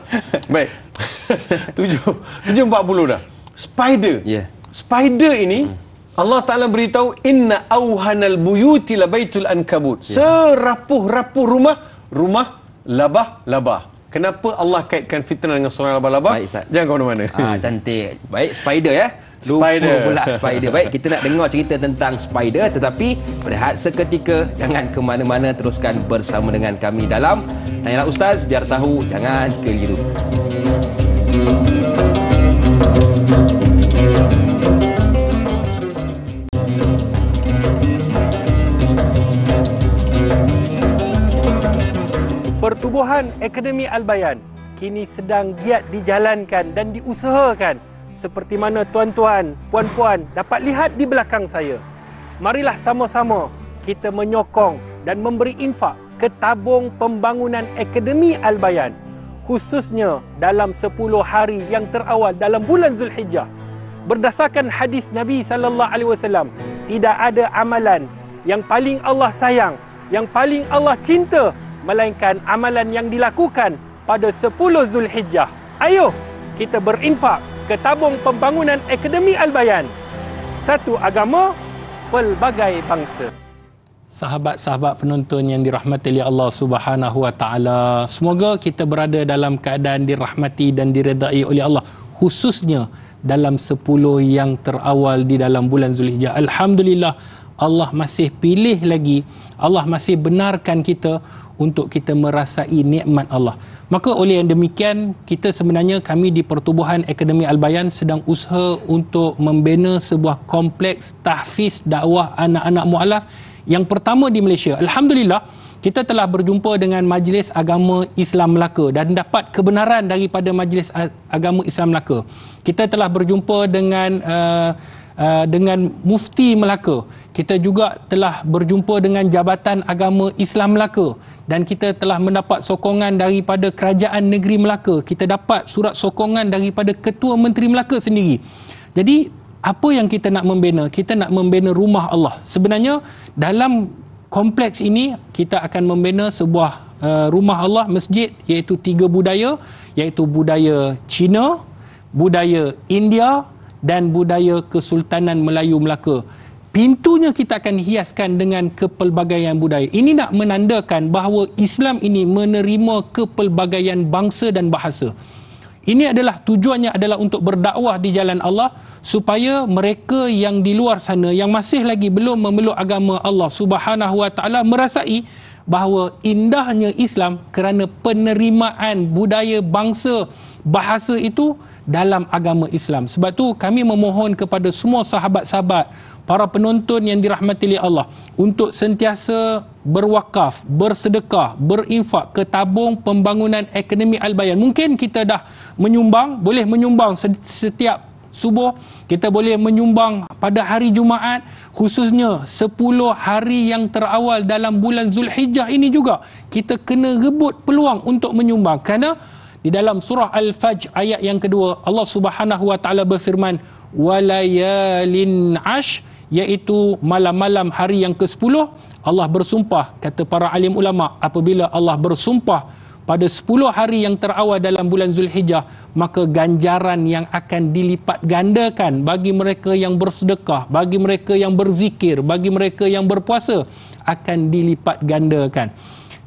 Baik. 7.40 dah. Spider. Spider ini Allah Ta'ala beritahu, inna awhanal buyuti labaitul ankabut. Serapuh-rapuh rumah labah-labah. Kenapa Allah kaitkan fitnah dengan seorang laba-laba? Baik, Ustaz. Jangan ke mana-mana. Cantik. Baik, Spider ya. Spider. Lupa pula Spider. Baik, kita nak dengar cerita tentang Spider, tetapi berehat seketika, jangan ke mana-mana, teruskan bersama dengan kami dalam Tanyalah Ustaz, biar tahu, jangan keliru. Pertubuhan Akademi Al-Bayan kini sedang giat dijalankan dan diusahakan seperti mana tuan-tuan, puan-puan dapat lihat di belakang saya. Marilah sama-sama kita menyokong dan memberi infak ke tabung pembangunan Akademi Al-Bayan, khususnya dalam 10 hari yang terawal dalam bulan Zulhijjah. Berdasarkan hadis Nabi SAW, tidak ada amalan yang paling Allah sayang, yang paling Allah cinta, melainkan amalan yang dilakukan pada 10 Zulhijjah. Ayo kita berinfak ke tabung pembangunan Akademi Al-Bayan. Satu agama, pelbagai bangsa. Sahabat-sahabat penonton yang dirahmati oleh Allah Subhanahu wa taala, semoga kita berada dalam keadaan dirahmati dan diredai oleh Allah, khususnya dalam 10 yang terawal di dalam bulan Zulhijjah. Alhamdulillah, Allah masih pilih lagi, Allah masih benarkan kita untuk kita merasai nikmat Allah. Maka oleh yang demikian, kita sebenarnya kami di Pertubuhan Akademi Al-Bayan sedang usaha untuk membina sebuah kompleks tahfiz dakwah anak-anak mualaf yang pertama di Malaysia. Alhamdulillah, kita telah berjumpa dengan Majlis Agama Islam Melaka dan dapat kebenaran daripada Majlis Agama Islam Melaka. Kita telah berjumpa dengan Mufti Melaka. Kita juga telah berjumpa dengan Jabatan Agama Islam Melaka dan kita telah mendapat sokongan daripada Kerajaan Negeri Melaka. Kita dapat surat sokongan daripada Ketua Menteri Melaka sendiri. Jadi apa yang kita nak membina? Kita nak membina rumah Allah. Sebenarnya dalam kompleks ini kita akan membina sebuah rumah Allah, masjid, iaitu 3 budaya, iaitu budaya Cina, budaya India dan budaya Kesultanan Melayu Melaka. Pintunya kita akan hiaskan dengan kepelbagaian budaya. Ini nak menandakan bahawa Islam ini menerima kepelbagaian bangsa dan bahasa. Ini adalah tujuannya adalah untuk berdakwah di jalan Allah, supaya mereka yang di luar sana yang masih lagi belum memeluk agama Allah Subhanahu wa taala merasai bahawa indahnya Islam kerana penerimaan budaya bangsa bahasa itu dalam agama Islam. Sebab tu kami memohon kepada semua sahabat-sahabat, para penonton yang dirahmati oleh Allah, untuk sentiasa berwakaf, bersedekah, berinfak ke tabung pembangunan Akademi Al-Bayan. Mungkin kita dah menyumbang, boleh menyumbang setiap subuh, kita boleh menyumbang pada hari Jumaat, khususnya 10 hari yang terawal dalam bulan Zulhijjah ini juga kita kena rebut peluang untuk menyumbang. Kerana di dalam surah Al-Fajr ayat yang kedua, Allah Subhanahu wa taala berfirman, walayalin ash, iaitu malam-malam hari yang ke-10. Allah bersumpah, kata para alim ulama, apabila Allah bersumpah pada 10 hari yang terawal dalam bulan Zulhijjah, maka ganjaran yang akan dilipat gandakan bagi mereka yang bersedekah, bagi mereka yang berzikir, bagi mereka yang berpuasa, akan dilipat gandakan.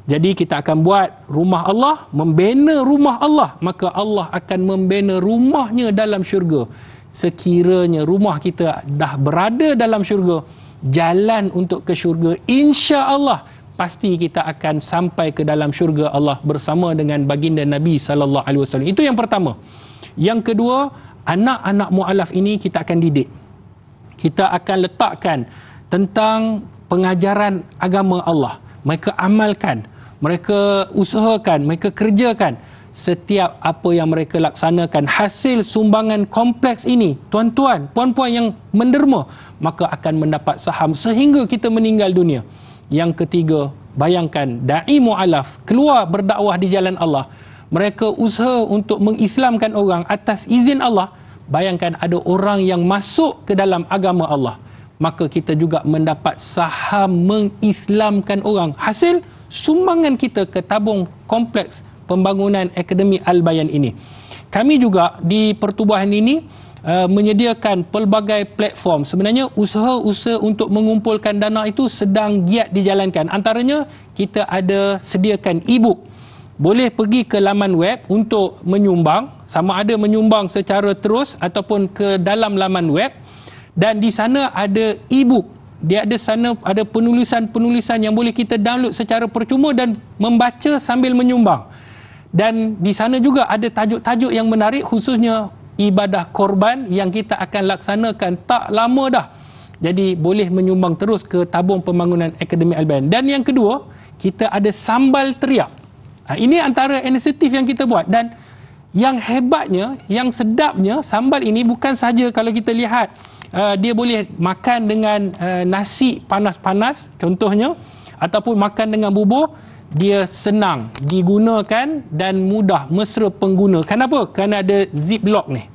Jadi kita akan buat rumah Allah, membina rumah Allah, maka Allah akan membina rumahnya dalam syurga. Sekiranya rumah kita dah berada dalam syurga, jalan untuk ke syurga, insya-Allah pasti kita akan sampai ke dalam syurga Allah bersama dengan baginda Nabi sallallahu alaihi wasallam. Itu yang pertama. Yang kedua, anak-anak mualaf ini kita akan didik. Kita akan letakkan tentang pengajaran agama Allah. Mereka amalkan, mereka usahakan, mereka kerjakan setiap apa yang mereka laksanakan. Hasil sumbangan kompleks ini, tuan-tuan, puan-puan yang menderma, maka akan mendapat saham sehingga kita meninggal dunia. Yang ketiga, bayangkan da'i mu'alaf keluar berdakwah di jalan Allah, mereka usaha untuk mengislamkan orang atas izin Allah. Bayangkan ada orang yang masuk ke dalam agama Allah, maka kita juga mendapat saham mengislamkan orang. Hasil sumbangan kita ke tabung kompleks pembangunan Akademi Al-Bayan ini. Kami juga di pertubuhan ini menyediakan pelbagai platform. Sebenarnya usaha-usaha untuk mengumpulkan dana itu sedang giat dijalankan. Antaranya kita ada sediakan e-book. Boleh pergi ke laman web untuk menyumbang, sama ada menyumbang secara terus ataupun ke dalam laman web, dan di sana ada e-book. Dia ada sana ada penulisan-penulisan yang boleh kita download secara percuma dan membaca sambil menyumbang. Dan di sana juga ada tajuk-tajuk yang menarik, khususnya ibadah korban yang kita akan laksanakan tak lama dah. Jadi boleh menyumbang terus ke tabung pembangunan Akademi Al-Bayan. Dan yang kedua, kita ada sambal teriak. Ini antara inisiatif yang kita buat. Dan yang hebatnya, yang sedapnya, sambal ini bukan saja kalau kita lihat dia boleh makan dengan nasi panas-panas contohnya, ataupun makan dengan bubur. Dia senang digunakan dan mudah mesra pengguna. Kenapa? Kerana ada zip lock ni.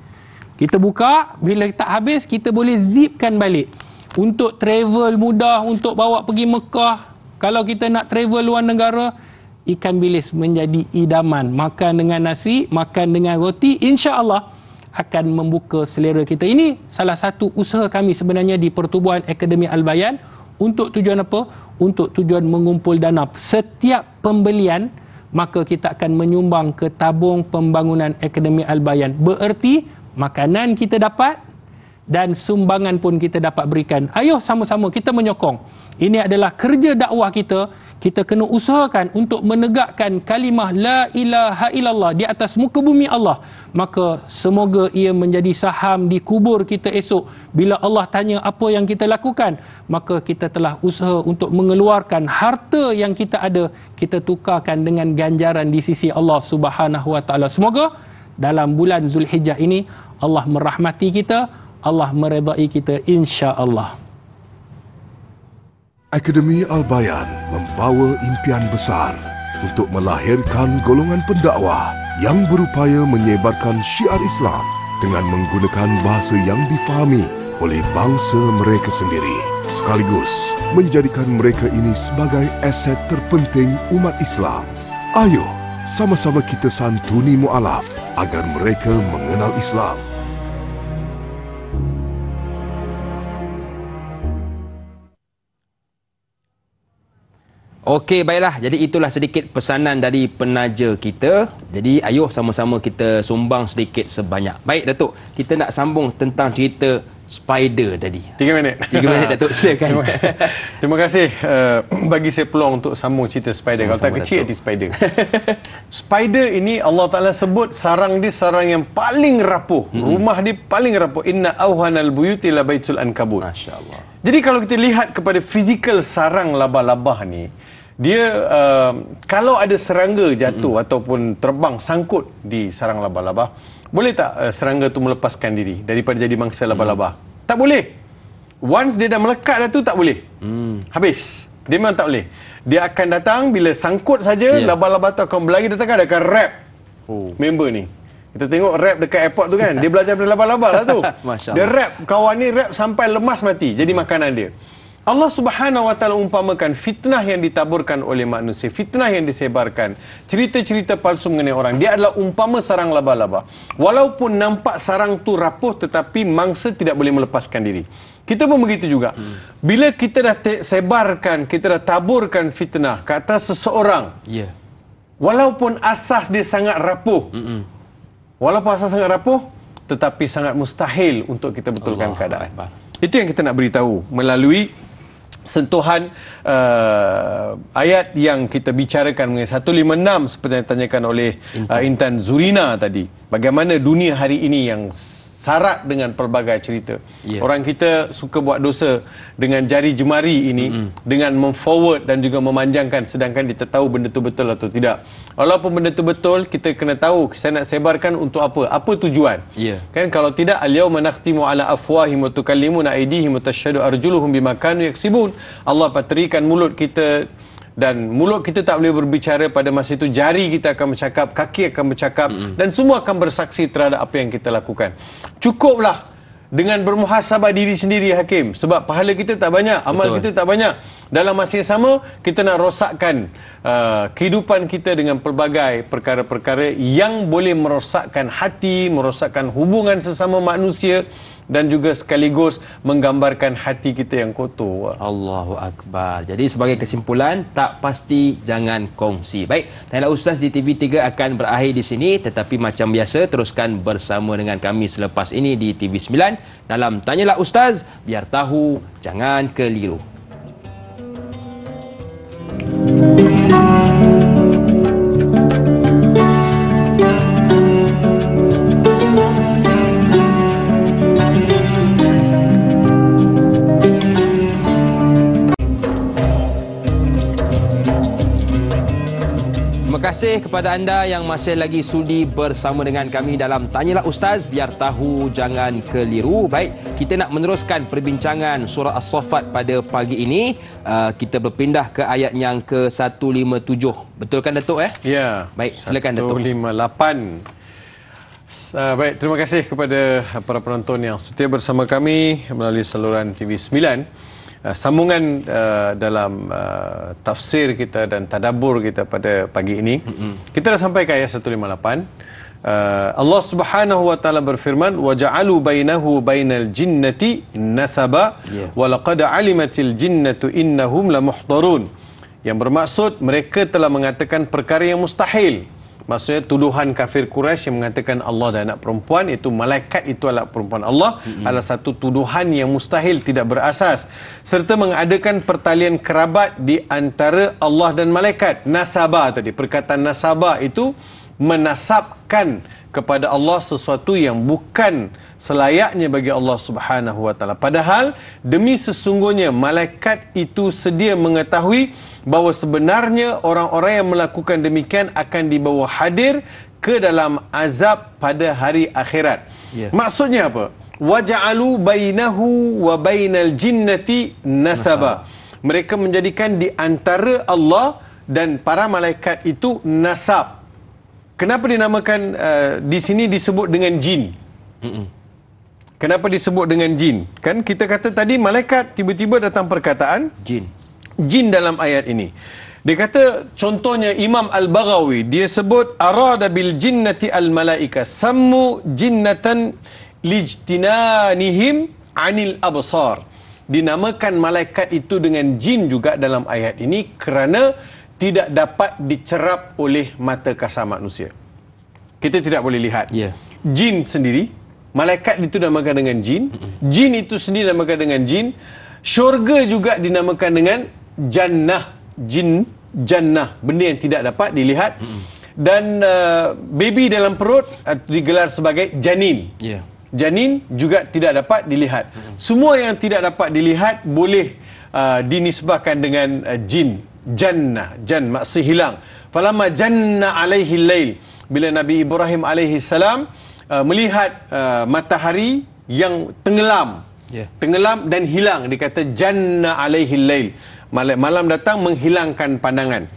Kita buka, bila tak habis kita boleh zipkan balik. Untuk travel mudah, untuk bawa pergi Mekah. Kalau kita nak travel luar negara, ikan bilis menjadi idaman. Makan dengan nasi, makan dengan roti, insya-Allah akan membuka selera kita. Ini salah satu usaha kami sebenarnya di Pertubuhan Akademi Al-Bayan. Untuk tujuan apa? Untuk tujuan mengumpul dana. Setiap pembelian, maka kita akan menyumbang ke tabung pembangunan Akademi Al-Bayan. Bererti makanan kita dapat dan sumbangan pun kita dapat berikan. Ayo sama-sama kita menyokong. Ini adalah kerja dakwah kita. Kita kena usahakan untuk menegakkan kalimah la ilaha illallah di atas muka bumi Allah. Maka semoga ia menjadi saham di kubur kita esok. Bila Allah tanya apa yang kita lakukan, maka kita telah usaha untuk mengeluarkan harta yang kita ada, kita tukarkan dengan ganjaran di sisi Allah Subhanahu wa taala. Semoga dalam bulan Zulhijjah ini Allah merahmati kita, Allah meredai kita, insya-Allah. Akademi Al-Bayan membawa impian besar untuk melahirkan golongan pendakwah yang berupaya menyebarkan syiar Islam dengan menggunakan bahasa yang difahami oleh bangsa mereka sendiri, sekaligus menjadikan mereka ini sebagai aset terpenting umat Islam. Ayo, sama-sama kita santuni mu'alaf agar mereka mengenal Islam. Okey, baiklah. Jadi itulah sedikit pesanan dari penaja kita. Jadi ayo sama-sama kita sumbang sedikit sebanyak. Baik, Datuk. Kita nak sambung tentang cerita Spider tadi. 3 minit. 3 minit, Datuk. Silakan. Terima kasih bagi saya peluang untuk sambung cerita Spider. Kalau tak kecil hati Spider. Spider ini Allah Ta'ala sebut sarang dia sarang yang paling rapuh. Rumah dia paling rapuh. Inna awhanal buyuti la baitul ankabut. Masya-Allah. Jadi kalau kita lihat kepada fizikal sarang labah-labah ni, dia kalau ada serangga jatuh ataupun terbang sangkut di sarang labah-labah, boleh tak serangga tu melepaskan diri daripada jadi mangsa labah-labah? Tak boleh. Once dia dah melekat dah tu, tak boleh. Habis. Dia memang tak boleh. Dia akan datang bila sangkut saja, labah-labah tu akan berlari datang, dia akan rap member ni. Kita tengok rap dekat airport tu kan, dia belajar dari labah-labah lah tu. Dia rap, kawan ni rap sampai lemas mati jadi makanan dia. Allah Subhanahu wa taala umpamakan fitnah yang ditaburkan oleh manusia, fitnah yang disebarkan, cerita-cerita palsu mengenai orang. Dia adalah umpama sarang laba-laba. Walaupun nampak sarang tu rapuh, tetapi mangsa tidak boleh melepaskan diri. Kita pun begitu juga. Bila kita dah sebarkan, kita dah taburkan fitnah ke atas seseorang, walaupun asas dia sangat rapuh, tetapi sangat mustahil untuk kita betulkan keadaan. Itu yang kita nak beritahu melalui sentuhan ayat yang kita bicarakan mengenai 156 seperti yang ditanyakan oleh Intan Zurina tadi. Bagaimana dunia hari ini yang syarat dengan pelbagai cerita. Orang kita suka buat dosa dengan jari jemari ini, dengan memforward dan juga memanjangkan, sedangkan kita tahu benda itu betul atau tidak. Walaupun benda itu betul, kita kena tahu saya nak sebarkan untuk apa? Apa tujuan? Kan kalau tidak, al-yawma nakhtimu ala afwahihim wa tukallimuna aydihim wa tashhadu arjuluhum bima kanu yaksibun. Allah paterikan mulut kita, dan mulut kita tak boleh berbicara pada masa itu. Jari kita akan bercakap, kaki akan bercakap, dan semua akan bersaksi terhadap apa yang kita lakukan. Cukuplah dengan bermuhasabah diri sendiri, Hakim. Sebab pahala kita tak banyak, amal kita tak banyak. Dalam masa yang sama, kita nak rosakkan kehidupan kita dengan pelbagai perkara-perkara yang boleh merosakkan hati, merosakkan hubungan sesama manusia, dan juga sekaligus menggambarkan hati kita yang kotor. Allahu Akbar. Jadi sebagai kesimpulan, tak pasti jangan kongsi. Baik, Tanyalah Ustaz di TV3 akan berakhir di sini, tetapi macam biasa teruskan bersama dengan kami selepas ini di TV9 dalam Tanyalah Ustaz, biar tahu jangan keliru. Terima kasih kepada anda yang masih lagi sudi bersama dengan kami dalam Tanyalah Ustaz, biar tahu jangan keliru. Baik, kita nak meneruskan perbincangan surah As-Saffat pada pagi ini. Kita berpindah ke ayat yang ke-157. Betul kan Datuk? Ya. Baik, silakan Datuk. 158. Baik, terima kasih kepada para penonton yang setia bersama kami melalui saluran TV9. Sambungan dalam tafsir kita dan tadabbur kita pada pagi ini. Kita dah sampai ke ayat 158. Allah Subhanahu wa taala berfirman, wa ja'alu bainahu bainal jinnati nasaba wa laqad alimatil jinnatu innahum lamuhdarun. Yang bermaksud mereka telah mengatakan perkara yang mustahil. Maksudnya tuduhan kafir Quraisy yang mengatakan Allah dan anak perempuan, itu malaikat itu adalah perempuan Allah, adalah satu tuduhan yang mustahil, tidak berasas, serta mengadakan pertalian kerabat di antara Allah dan malaikat. Nasabah tadi, perkataan nasabah itu menasabkan kepada Allah sesuatu yang bukan selayaknya bagi Allah Subhanahu wa taala. Padahal demi sesungguhnya malaikat itu sedia mengetahui bahawa sebenarnya orang-orang yang melakukan demikian akan dibawa hadir ke dalam azab pada hari akhirat. Maksudnya apa? Waja'alu bainahu wa bainal jinnati nasaba. Mereka menjadikan di antara Allah dan para malaikat itu nasab. Kenapa dinamakan di sini disebut dengan jin? Kenapa disebut dengan jin? Kan kita kata tadi malaikat, tiba-tiba datang perkataan jin. Jin dalam ayat ini. Dia kata contohnya Imam Al-Baghawi, dia sebut arada bil jinnati al malaika sammu jinnatan lijtinanihim anil absar. Dinamakan malaikat itu dengan jin juga dalam ayat ini kerana tidak dapat dicerap oleh mata kasar manusia. Kita tidak boleh lihat. Jin sendiri, malaikat itu dinamakan dengan jin. Jin itu sendiri dinamakan dengan jin. Syurga juga dinamakan dengan jannah. Jin, jannah, benda yang tidak dapat dilihat. Dan baby dalam perut digelar sebagai janin. Janin juga tidak dapat dilihat. Semua yang tidak dapat dilihat boleh dinisbahkan dengan jin. Jannah, jan maksud hilang. Falamma janna alaihi lail, bila Nabi Ibrahim alaihi salam melihat matahari yang tenggelam, tenggelam dan hilang, dikata janna alaihi lail, malam datang menghilangkan pandangan.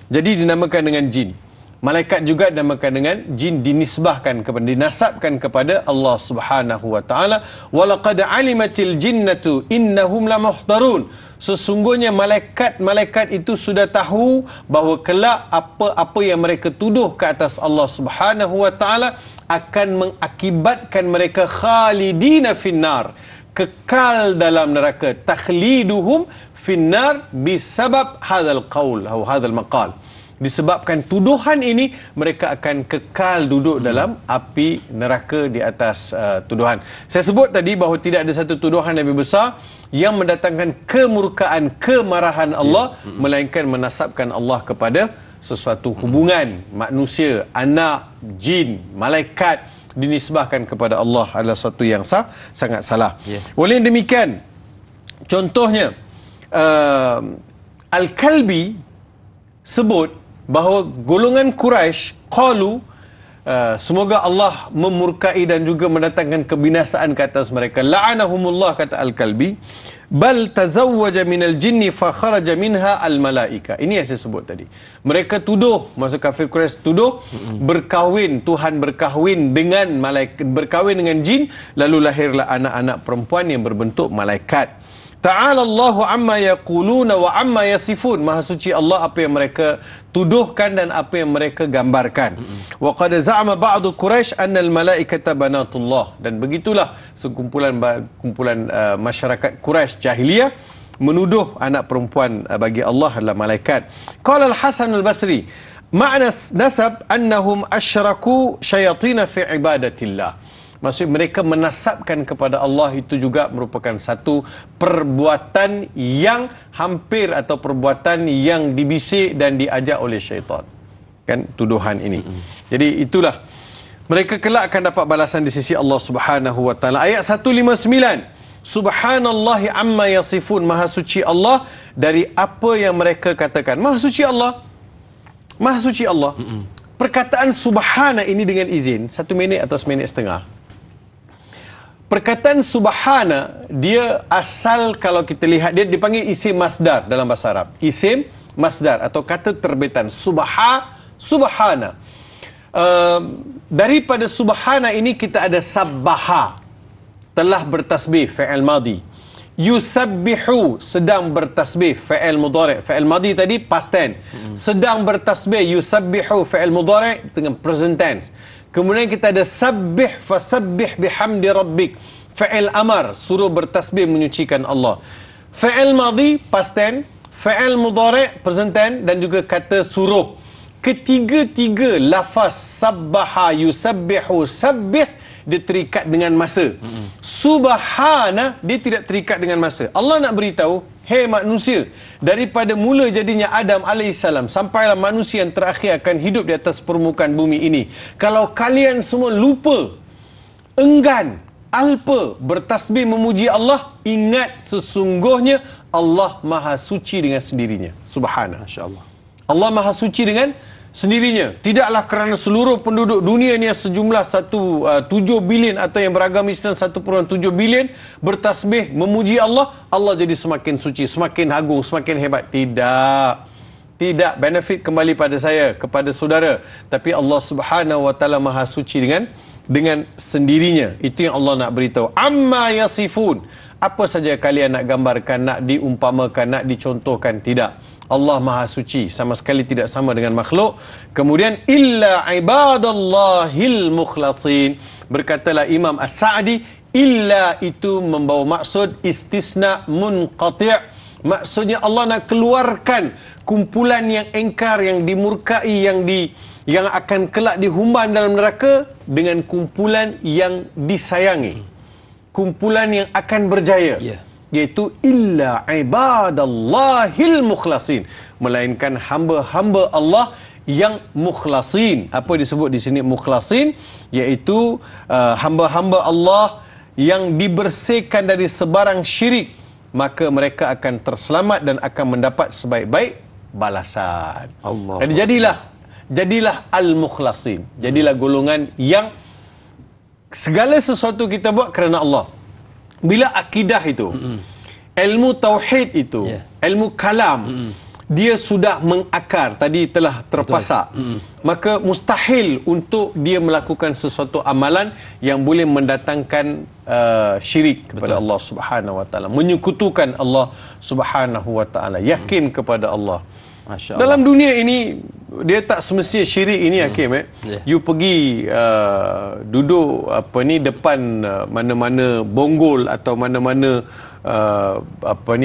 Jadi dinamakan dengan jin. Malaikat juga dinamakan dengan jin, dinisbahkan kepada, dinasabkan kepada Allah Subhanahu wa taala. Walaqad alimatil jinnatu innahum lamuhdarun. Sesungguhnya malaikat itu sudah tahu bahawa kelak apa-apa yang mereka tuduh ke atas Allah Subhanahu wa taala akan mengakibatkan mereka khalidina finnar, kekal dalam neraka. Takhliduhum finnar bisabab hadzal qaul atau hadzal maqal. Disebabkan tuduhan ini, mereka akan kekal duduk dalam api neraka di atas tuduhan. Saya sebut tadi bahawa tidak ada satu tuduhan lebih besar yang mendatangkan kemurkaan, kemarahan Allah, melainkan menasabkan Allah kepada sesuatu hubungan manusia, anak, jin, malaikat, dinisbahkan kepada Allah adalah sesuatu yang sangat salah. Oleh demikian, contohnya Al-Kalbi sebut bahawa golongan Quraisy qalu, semoga Allah memurkai dan juga mendatangkan kebinasaan ke atas mereka. La'anahumullah, kata Al-Kalbi, bal tazawwaja minal jinni fa kharaja minha al malaika. Ini yang saya sebut tadi. Mereka tuduh, maksud kafir Quraisy tuduh berkahwin, Tuhan berkahwin dengan malaikat, berkahwin dengan jin, lalu lahirlah anak-anak perempuan yang berbentuk malaikat. Ta'ala Allahu amma yaquluna wa amma yasifun. Maha suci Allah apa yang mereka tuduhkan dan apa yang mereka gambarkan. Wa qad za'ama ba'du Quraisy anna al-malaikata banatullah. Dan begitulah sekumpulan masyarakat Quraisy jahiliyah menuduh anak perempuan bagi Allah adalah malaikat. Qala Al-Hasan Al-Basri, ma'na nasab annahum asyraku syayatin fi ibadatillah. Maksud mereka menasabkan kepada Allah itu juga merupakan satu perbuatan yang hampir atau perbuatan yang dibisik dan diajak oleh syaitan. Kan tuduhan ini. Jadi itulah, mereka kelak akan dapat balasan di sisi Allah Subhanahu wa taala. Ayat 159. Subhanallahi amma yasifun. Maha suci Allah dari apa yang mereka katakan. Maha suci Allah Maha suci Allah. Perkataan subhana ini dengan izin 1 minit atau 1 minit setengah. Perkataan subhana dia asal kalau kita lihat dia dipanggil isim masdar dalam bahasa Arab. Isim masdar atau kata terbitan. Subhana. Daripada subhana ini kita ada sabbaha, telah bertasbih, fi'il madhi. Yusabbihu, sedang bertasbih, fi'il mudhari'. Fi'il madhi tadi past tense. Sedang bertasbih, yusabbihu, fi'il mudhari' dengan present tense. Kemudian kita ada sabbih, fasabbih bihamdi rabbik, fi'il amar, suruh bertasbih menyucikan Allah. Fi'il madhi past tense, fi'il mudhari' present tense, dan juga kata suruh. Ketiga-tiga lafaz sabbaha, yusabbihu, sabbih dia terikat dengan masa. Subhana dia tidak terikat dengan masa. Allah nak beritahu, hei manusia, daripada mula jadinya Adam alaihissalam sampailah manusia yang terakhir akan hidup di atas permukaan bumi ini, kalau kalian semua lupa, enggan, alpa bertasbih memuji Allah, ingat sesungguhnya Allah Maha Suci dengan sendirinya. Subhana. Masya-Allah. Allah Maha Suci dengan sendirinya. Tidaklah kerana seluruh penduduk dunia ni sejumlah 7 bilion atau yang beragama Islam 1.7 bilion bertasbih memuji Allah, Allah jadi semakin suci, semakin agung, semakin hebat. Tidak, benefit kembali pada saya, kepada saudara. Tapi Allah Subhanahu wa taala Maha Suci dengan sendirinya. Itu yang Allah nak beritahu. Amma yasifun. Apa saja kalian nak gambarkan, nak diumpamakan, nak dicontohkan, tidak. Allah Maha Suci, sama sekali tidak sama dengan makhluk. Kemudian illa ibadallahil mukhlasin. Berkatalah Imam As-Sa'di, illa itu membawa maksud istisna munqati'. Maksudnya Allah nak keluarkan kumpulan yang engkar, yang dimurkai, yang akan kelak dihumban dalam neraka dengan kumpulan yang disayangi, kumpulan yang akan berjaya. Iaitu illa ibadallahil mukhlasin, melainkan hamba-hamba Allah yang mukhlasin. Apa disebut di sini mukhlasin? Iaitu hamba-hamba Allah yang dibersihkan dari sebarang syirik, maka mereka akan terselamat dan akan mendapat sebaik-baik balasan. Allah. Dan jadilah al-mukhlasin. Jadilah golongan yang segala sesuatu kita buat kerana Allah. Bila akidah itu, ilmu tauhid itu, ilmu kalam, dia sudah mengakar, tadi telah terpasak, maka mustahil untuk dia melakukan sesuatu amalan yang boleh mendatangkan syirik kepada Allah Subhanahu wa taala, menyekutukan Allah Subhanahu wa taala, yakin kepada Allah. Dalam dunia ini dia tak semestinya syirik ini, Hakim. You pergi duduk depan mana-mana bonggol atau mana-mana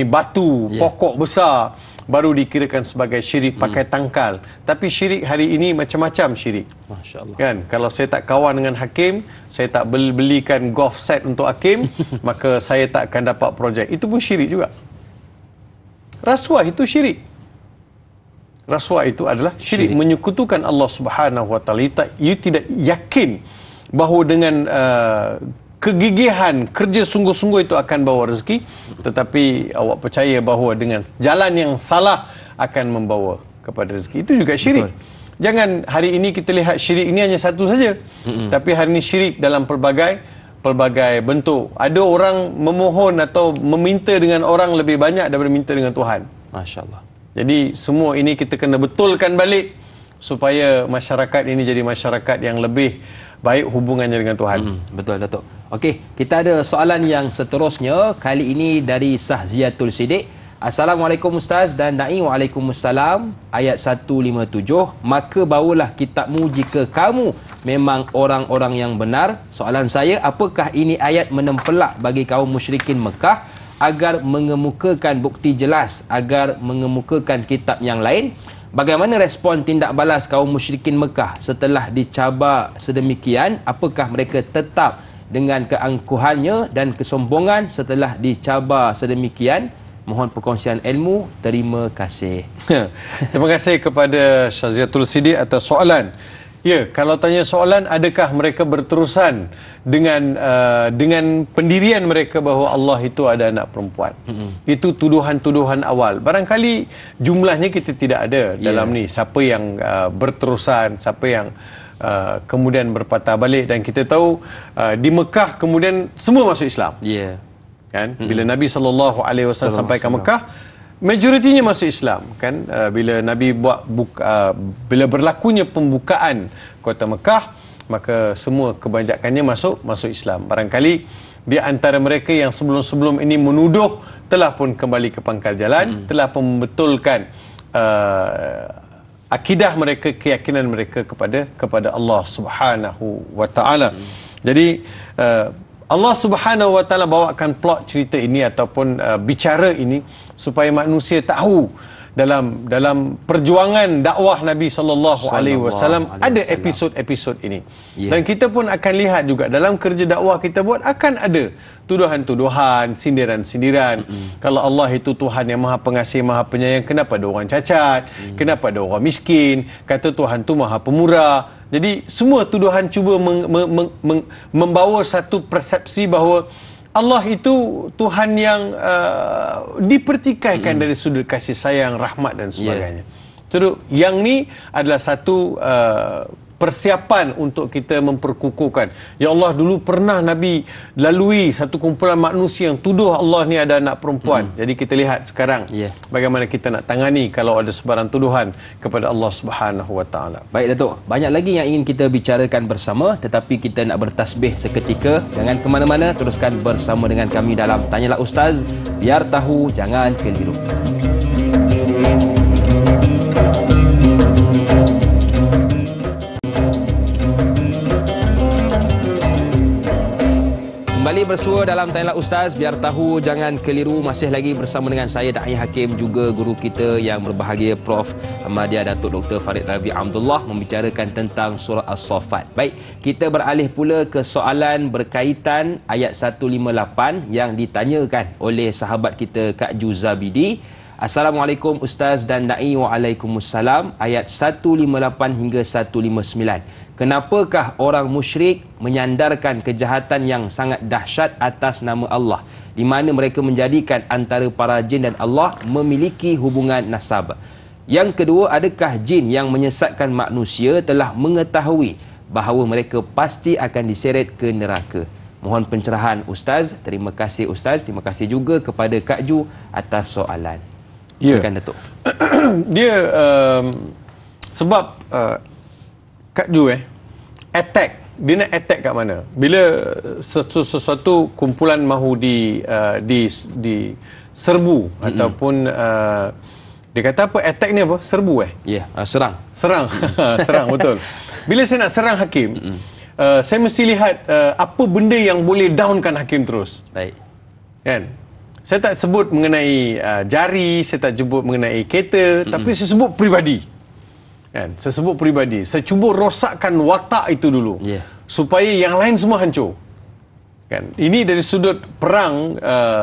batu, pokok besar, baru dikirakan sebagai syirik pakai tangkal. Tapi syirik hari ini macam-macam syirik. Masya-Allah. Kan, kalau saya tak kawan dengan Hakim, saya tak belikan golf set untuk Hakim, maka saya tak akan dapat projek. Itu pun syirik juga. Rasuah itu syirik. Rasuah itu adalah syirik, menyekutukan Allah Subhanahu wa taala. You tidak yakin bahawa dengan kegigihan, kerja sungguh-sungguh itu akan bawa rezeki, tetapi awak percaya bahawa dengan jalan yang salah akan membawa kepada rezeki. Itu juga syirik. Betul. Jangan hari ini kita lihat syirik ini hanya satu saja, tapi hari ini syirik dalam pelbagai bentuk. Ada orang memohon atau meminta dengan orang lebih banyak daripada minta dengan Tuhan. Masya-Allah. Jadi semua ini kita kena betulkan balik supaya masyarakat ini jadi masyarakat yang lebih baik hubungannya dengan Tuhan. Betul, Datuk. Okey, kita ada soalan yang seterusnya. Kali ini dari Sahziatul Siddiq. Assalamualaikum Ustaz dan Da'i. Waalaikumsalam. Ayat 157. Maka bawalah kitabmu jika kamu memang orang-orang yang benar. Soalan saya, apakah ini ayat menempelak bagi kaum musyrikin Mekah agar mengemukakan bukti jelas, agar mengemukakan kitab yang lain? Bagaimana respon tindak balas kaum musyrikin Mekah setelah dicabar sedemikian? Apakah mereka tetap dengan keangkuhannya dan kesombongan setelah dicabar sedemikian? Mohon perkongsian ilmu. Terima kasih. Terima kasih kepada Syaziatul Siddiq atas soalan. Ya, kalau tanya soalan, adakah mereka berterusan dengan pendirian mereka bahawa Allah itu ada anak perempuan? Itu tuduhan-tuduhan awal. Barangkali jumlahnya kita tidak ada dalam ni. Siapa yang berterusan, siapa yang kemudian berpatah balik, dan kita tahu di Mekah kemudian semua masuk Islam. Kan? Bila Nabi SAW sampai ke Mekah, majoritinya masuk Islam, kan? Bila Nabi bila berlakunya pembukaan kota Mekah, maka semua kebanyakannya masuk Islam. Barangkali di antara mereka yang sebelum-sebelum ini menuduh telah pun kembali ke pangkal jalan, telah pun membetulkan akidah mereka, keyakinan mereka kepada Allah Subhanahu wa taala. Jadi Allah Subhanahu wa taala bawakan plot cerita ini ataupun bicara ini supaya manusia tahu dalam perjuangan dakwah Nabi sallallahu alaihi wasallam ada episod-episod ini. Dan kita pun akan lihat juga dalam kerja dakwah kita buat akan ada tuduhan-tuduhan, sindiran-sindiran. Kalau Allah itu Tuhan yang Maha Pengasih, Maha Penyayang, kenapa ada orang cacat? Kenapa ada orang miskin? Kata Tuhan tu Maha Pemurah. Jadi semua tuduhan cuba membawa satu persepsi bahawa Allah itu Tuhan yang dipertikaikan dari sudut kasih sayang, rahmat dan sebagainya. Jadi yang ni adalah satu persiapan untuk kita memperkukuhkan. Ya Allah, dulu pernah Nabi lalui satu kumpulan manusia yang tuduh Allah ni ada anak perempuan. Jadi kita lihat sekarang bagaimana kita nak tangani kalau ada sebarang tuduhan kepada Allah Subhanahu wa taala. Baik Datuk, banyak lagi yang ingin kita bicarakan bersama, tetapi kita nak bertasbih seketika. Jangan ke mana-mana, teruskan bersama dengan kami dalam Tanyalah Ustaz, biar tahu jangan keliru. Kembali bersua dalam Tanyalah Ustaz, biar tahu jangan keliru. Masih lagi bersama dengan saya Da'i Hakim, juga guru kita yang berbahagia Prof. Ahmadiyah Datuk Dr. Farid Ravi Abdullah, membicarakan tentang surah As-Saffat. Baik, kita beralih pula ke soalan berkaitan ayat 158 yang ditanyakan oleh sahabat kita Kak Ju Zabidi. Assalamualaikum Ustaz dan Da'i. Waalaikumsalam. Ayat 158 hingga 159. Kenapakah orang musyrik menyandarkan kejahatan yang sangat dahsyat atas nama Allah, di mana mereka menjadikan antara para jin dan Allah memiliki hubungan nasab? Yang kedua, adakah jin yang menyesatkan manusia telah mengetahui bahawa mereka pasti akan diseret ke neraka? Mohon pencerahan Ustaz. Terima kasih Ustaz. Terima kasih juga kepada Kak Ju atas soalan. Silakan Datuk. Dia sebab Kak Ju attack, dia nak attack kat mana? Bila sesuatu kumpulan mahu diserbu ataupun dia kata apa, attack ni apa? Serbu serang. Serang betul. Bila saya nak serang hakim, saya mesti lihat apa benda yang boleh downkan hakim terus. Baik. Kan? Saya tak sebut mengenai jari, saya tak sebut mengenai kereta, tapi saya sebut peribadi. Kan? Saya sebut peribadi. Saya cuba rosakkan watak itu dulu. Supaya yang lain semua hancur. Kan? Ini dari sudut perang,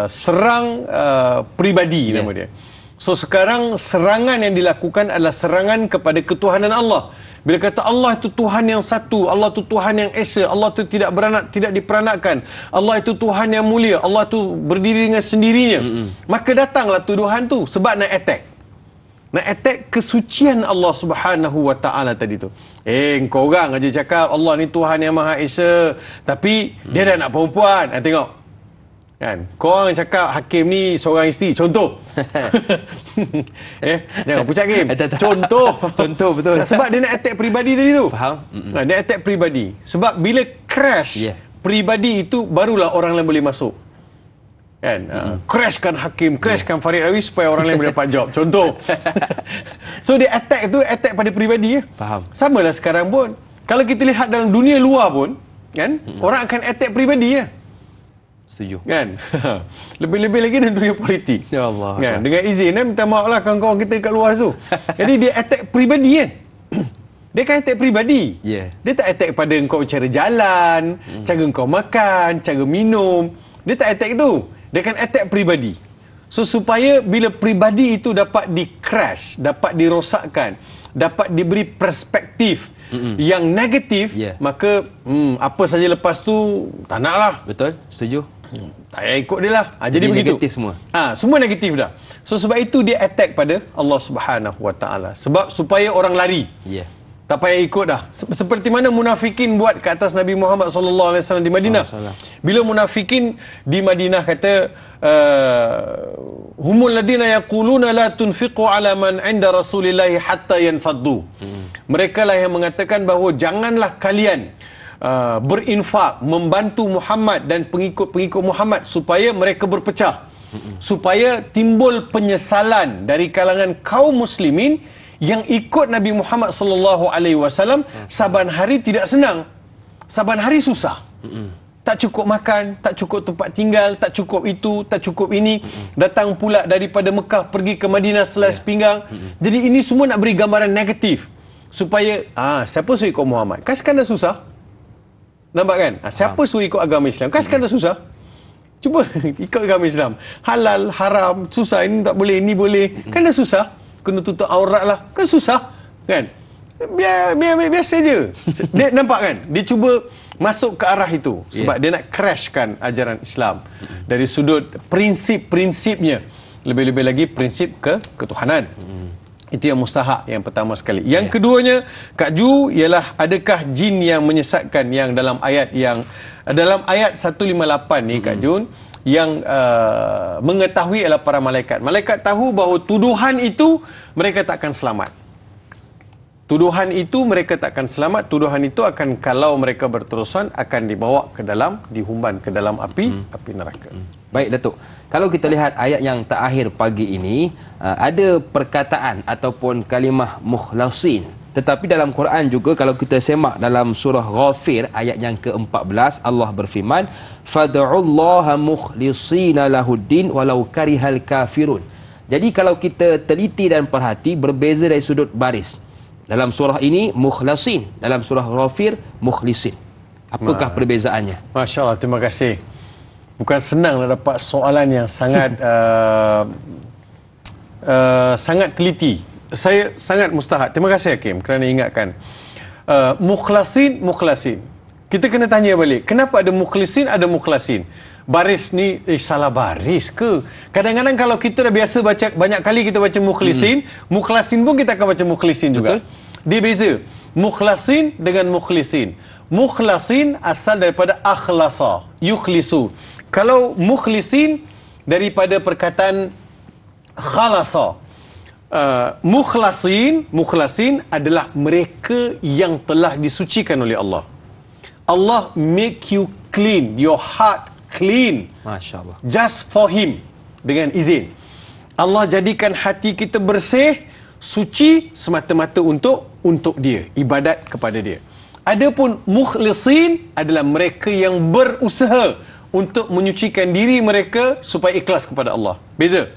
serang peribadi nama dia. So sekarang serangan yang dilakukan adalah serangan kepada ketuhanan Allah. Bila kata Allah itu Tuhan yang satu, Allah itu Tuhan yang esa, Allah itu tidak beranak, tidak diperanakkan, Allah itu Tuhan yang mulia, Allah itu berdiri dengan sendirinya, maka datanglah tuduhan tu sebab nak attack. Nak attack kesucian Allah Subhanahu wa taala tadi tu. Engkau orang aja cakap Allah ni Tuhan yang Maha Esa, tapi dia ada anak perempuan. Tengok. Kan? Kau orang cakap hakim ni seorang isteri, contoh. Jangan pucat game. Contoh betul. Sebab dia nak attack peribadi tadi tu. Faham? Dia attack peribadi. Sebab bila crash peribadi itu, barulah orang lain boleh masuk. Kan? Crashkan hakim, crashkan Farid Ravi supaya orang lain boleh dapat job. Contoh. So dia attack tu, attack pada peribadi. Faham. Samalah sekarang pun. Kalau kita lihat dalam dunia luar pun, kan? Orang akan attack peribadi ya. Setuju. Kan? Lebih-lebih lagi dalam dunia politik. Ya Allah. Kan? Dengan izin, minta maaf lah kawan-kawan kita kat luar tu. Jadi dia attack peribadi kan? Dia kan attack peribadi. Dia tak attack pada engkau cara jalan, cara engkau makan, cara minum. Dia tak attack tu. Dia akan attack peribadi. So supaya bila peribadi itu dapat di-crash, dapat dirosakkan, dapat diberi perspektif yang negatif, maka apa saja lepas tu tak nak lah. Betul, setuju. Tak payah ikut dia lah. Jadi begitu. Negatif semua. Semua negatif dah. So sebab itu dia attack pada Allah Subhanahu Wa Taala. Sebab supaya orang lari. Tak payah ikut dah. Seperti mana munafikin buat ke atas Nabi Muhammad sallallahu alaihi wasallam di Madinah. Bila munafikin di Madinah kata humul ladina yaquluna la tunfiqu ala man 'inda Rasulillahi hatta yanfaddu. Mereka lah yang mengatakan bahawa janganlah kalian berinfak membantu Muhammad dan pengikut-pengikut Muhammad supaya mereka berpecah. Supaya timbul penyesalan dari kalangan kaum muslimin yang ikut Nabi Muhammad sallallahu alaihi wasallam. Saban hari tidak senang, saban hari susah. Tak cukup makan, tak cukup tempat tinggal, tak cukup itu, tak cukup ini. Datang pula daripada Mekah pergi ke Madinah selas pinggang. Jadi ini semua nak beri gambaran negatif supaya siapa suruh ikut Muhammad? Kan sekarang dah susah. Nampak kan? Siapa suruh ikut agama Islam? Kan sekarang dah susah. Cuba ikut agama Islam. Halal, haram, susah. Ini tak boleh, ini boleh. Kan dah susah. Kena tutup aurat lah. Kan susah. Kan? Biasa je. Dia nampak kan? Dia cuba masuk ke arah itu. Sebab dia nak crashkan ajaran Islam. Dari sudut prinsip-prinsipnya. Lebih-lebih lagi prinsip ketuhanan. Itu yang mustahak yang pertama sekali. Yang keduanya, Kak Ju, ialah adakah jin yang menyesatkan yang dalam ayat 158 ni Kak Jun, yang mengetahui adalah para malaikat. Malaikat tahu bahawa tuduhan itu mereka takkan selamat. Tuduhan itu mereka takkan selamat. Tuduhan itu akan, kalau mereka berterusan, akan dibawa ke dalam, dihumban ke dalam api neraka. Baik Datuk, kalau kita lihat ayat yang terakhir pagi ini, ada perkataan ataupun kalimah mukhlasin. Tetapi dalam Quran juga, kalau kita semak dalam surah Ghafir ayat yang ke-14, Allah berfirman, fad'ullaha mukhlishina lahuddin walau karihal kafirun. Jadi kalau kita teliti dan perhati, berbeza dari sudut baris. Dalam surah ini mukhlasin, dalam surah Ghafir mukhlisin. Apakah perbezaannya? Masya Allah, terima kasih. Bukan senang nak dapat soalan yang sangat sangat teliti. Saya sangat mustahak. Terima kasih Hakim kerana ingatkan. Mukhlasin. Kita kena tanya balik. Kenapa ada mukhlisin, ada mukhlasin? Baris ni salah baris ke? Kadang-kadang kalau kita dah biasa baca, banyak kali kita baca mukhlisin, mukhlasin pun kita akan baca mukhlisin juga. Betul? Dia beza. Mukhlasin dengan mukhlisin. Mukhlasin asal daripada akhlasa, yukhlisu. Kalau mukhlisin daripada perkataan khalasa. Mukhlasin adalah mereka yang telah disucikan oleh Allah. Allah make you clean, your heart clean. Masya Allah. Just for Him, dengan izin. Allah jadikan hati kita bersih, suci semata-mata untuk Dia, ibadat kepada Dia. Adapun mukhlisin adalah mereka yang berusaha untuk menyucikan diri mereka supaya ikhlas kepada Allah. Beza.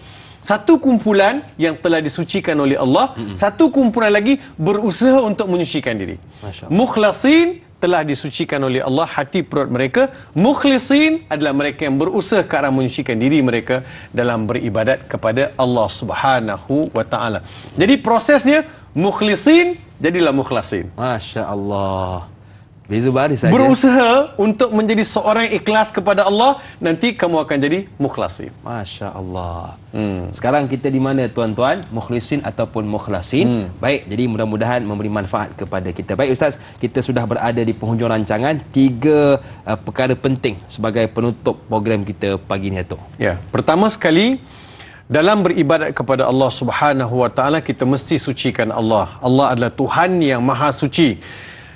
Satu kumpulan yang telah disucikan oleh Allah, satu kumpulan lagi berusaha untuk menyucikan diri. Mukhlasin telah disucikan oleh Allah hati perut mereka. Mukhlisin adalah mereka yang berusaha ke arah menyucikan diri mereka dalam beribadat kepada Allah Subhanahu wa taala. Jadi prosesnya mukhlisin jadilah mukhlasin. Masya Allah. Beza baris saja. Berusaha untuk menjadi seorang ikhlas kepada Allah, nanti kamu akan jadi mukhlasin. Masya Allah. Sekarang kita di mana tuan-tuan? Mukhlisin ataupun mukhlasin? Baik, jadi mudah-mudahan memberi manfaat kepada kita. Baik Ustaz, kita sudah berada di penghujung rancangan. 3 perkara penting sebagai penutup program kita pagi ni Datuk. Ya, pertama sekali, dalam beribadat kepada Allah Subhanahu wa taala, kita mesti sucikan Allah. Allah adalah Tuhan yang maha suci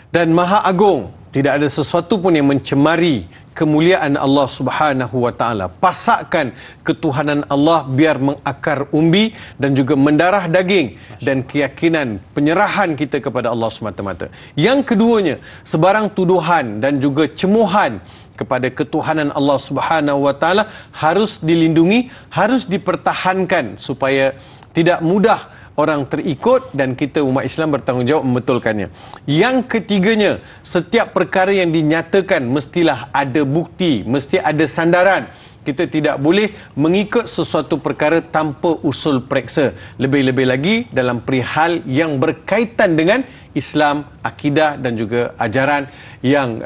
dan maha agung. Tidak ada sesuatu pun yang mencemari kemuliaan Allah Subhanahu wa taala. Pasakkan ketuhanan Allah biar mengakar umbi dan juga mendarah daging dan keyakinan penyerahan kita kepada Allah semata-mata. Yang keduanya, sebarang tuduhan dan juga cemuhan kepada ketuhanan Allah Subhanahu wa taala harus dilindungi, harus dipertahankan supaya tidak mudah orang terikut dan kita umat Islam bertanggungjawab membetulkannya. Yang ketiganya, setiap perkara yang dinyatakan mestilah ada bukti, mesti ada sandaran. kita tidak boleh mengikut sesuatu perkara tanpa usul periksa. Lebih-lebih lagi dalam perihal yang berkaitan dengan Islam, akidah dan juga ajaran yang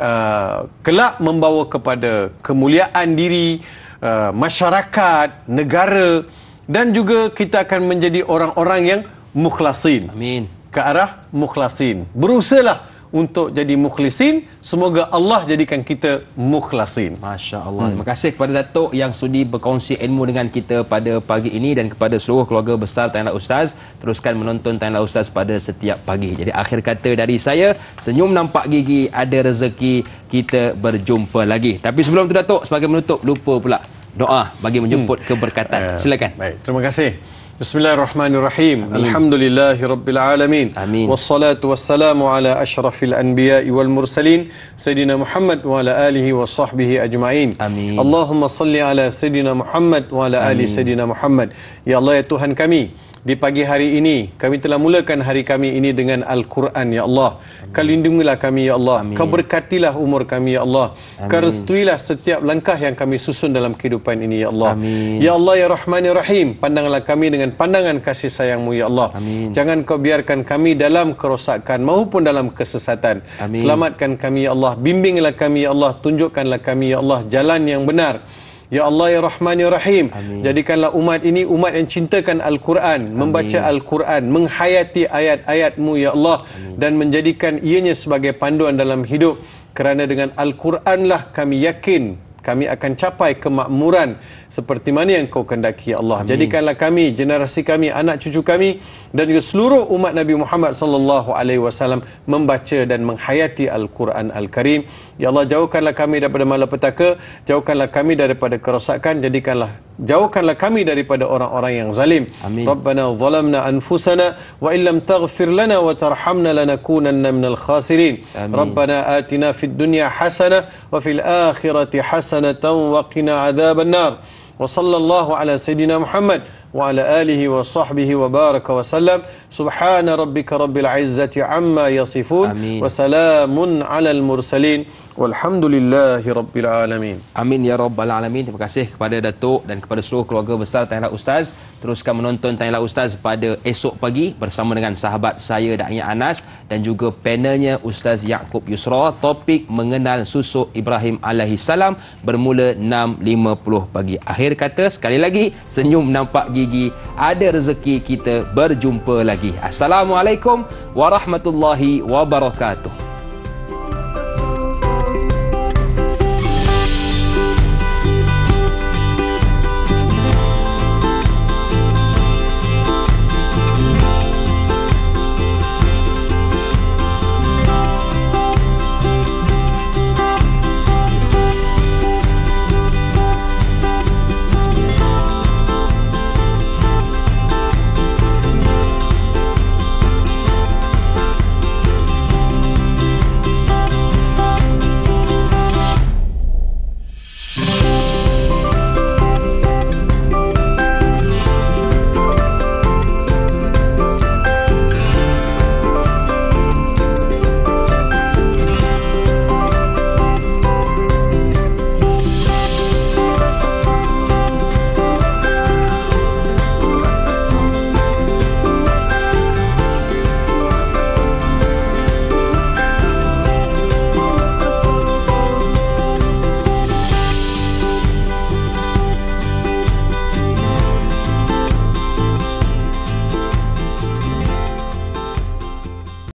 kelak membawa kepada kemuliaan diri, masyarakat, negara, dan juga kita akan menjadi orang-orang yang mukhlasin. Amin. Ke arah mukhlasin. Berusahalah untuk jadi mukhlisin. Semoga Allah jadikan kita mukhlasin. Masya Allah. Terima kasih kepada Datuk yang sudi berkongsi ilmu dengan kita pada pagi ini, dan kepada seluruh keluarga besar Tanyalah Ustaz, teruskan menonton Tanyalah Ustaz pada setiap pagi. Jadi akhir kata dari saya, senyum nampak gigi, ada rezeki, kita berjumpa lagi. Tapi sebelum tu Datuk, sebagai menutup, lupa pula doa bagi menjemput keberkatan. Silakan. Baik, terima kasih. Bismillahirrahmanirrahim. Alhamdulillahirabbil alamin. Amin. Wassalatu wassalamu ala asyrafil anbiya'i wal mursalin Sayyidina Muhammad wa ala alihi wa sahbihi ajma'in. Amin. Allahumma salli ala Sayyidina Muhammad wa ala ali Sayyidina Muhammad. Ya Allah, ya Tuhan kami, di pagi hari ini kami telah mulakan hari kami ini dengan Al-Quran, ya Allah. Kau lindungilah kami, ya Allah. Amin. Kau berkatilah umur kami, ya Allah. Kau restuilah setiap langkah yang kami susun dalam kehidupan ini, ya Allah. Amin. Ya Allah, ya Rahman, ya Rahim, pandanglah kami dengan pandangan kasih sayang-Mu, ya Allah. Amin. Jangan Kau biarkan kami dalam kerosakan maupun dalam kesesatan. Amin. Selamatkan kami, ya Allah. Bimbinglah kami, ya Allah. Tunjukkanlah kami, ya Allah, jalan yang benar. Ya Allah, ya Rahman, ya Rahim. Amin. Jadikanlah umat ini umat yang cintakan Al-Quran, membaca Al-Quran, menghayati ayat-ayat-Mu, ya Allah. Amin. Dan menjadikan ianya sebagai panduan dalam hidup. Kerana dengan Al-Quranlah kami yakin kami akan capai kemakmuran seperti mana yang Kau kehendaki, ya Allah. Amin. Jadikanlah kami, generasi kami, anak cucu kami dan juga seluruh umat Nabi Muhammad sallallahu alaihi wasallam membaca dan menghayati Al-Quran Al-Karim. Ya Allah, jauhkanlah kami daripada malapetaka, jauhkanlah kami daripada kerosakan, jauhkanlah kami daripada orang-orang yang zalim. Amin. Rabbana zalamna anfusana wa illam taghfir lana wa tarhamna lanakunanna minal khasirin. Amin. Rabbana atina fid dunya hasanah wa fil akhirati hasanatan wa qina adzaban nar. Wa sallallahu ala sayidina Muhammad wa ala alihi wa sahbihi wa baraka wa sallam. Subhana rabbika rabbil izzati amma yasifun. Amin. Wa salamun alal mursalin. Walhamdulillahi rabbil alamin. Amin ya rabbal alamin. Terima kasih kepada Datuk dan kepada seluruh keluarga besar Tanyalah Ustaz. Teruskan menonton Tanyalah Ustaz pada esok pagi bersama dengan sahabat saya Da'i Anas dan juga panelnya Ustaz Yaakob Yusra. Topik mengenal susuk Ibrahim alaihi salam bermula 6.50 pagi. Akhir kata sekali lagi, senyum nampak gigi, ada rezeki, kita berjumpa lagi. Assalamualaikum warahmatullahi wabarakatuh.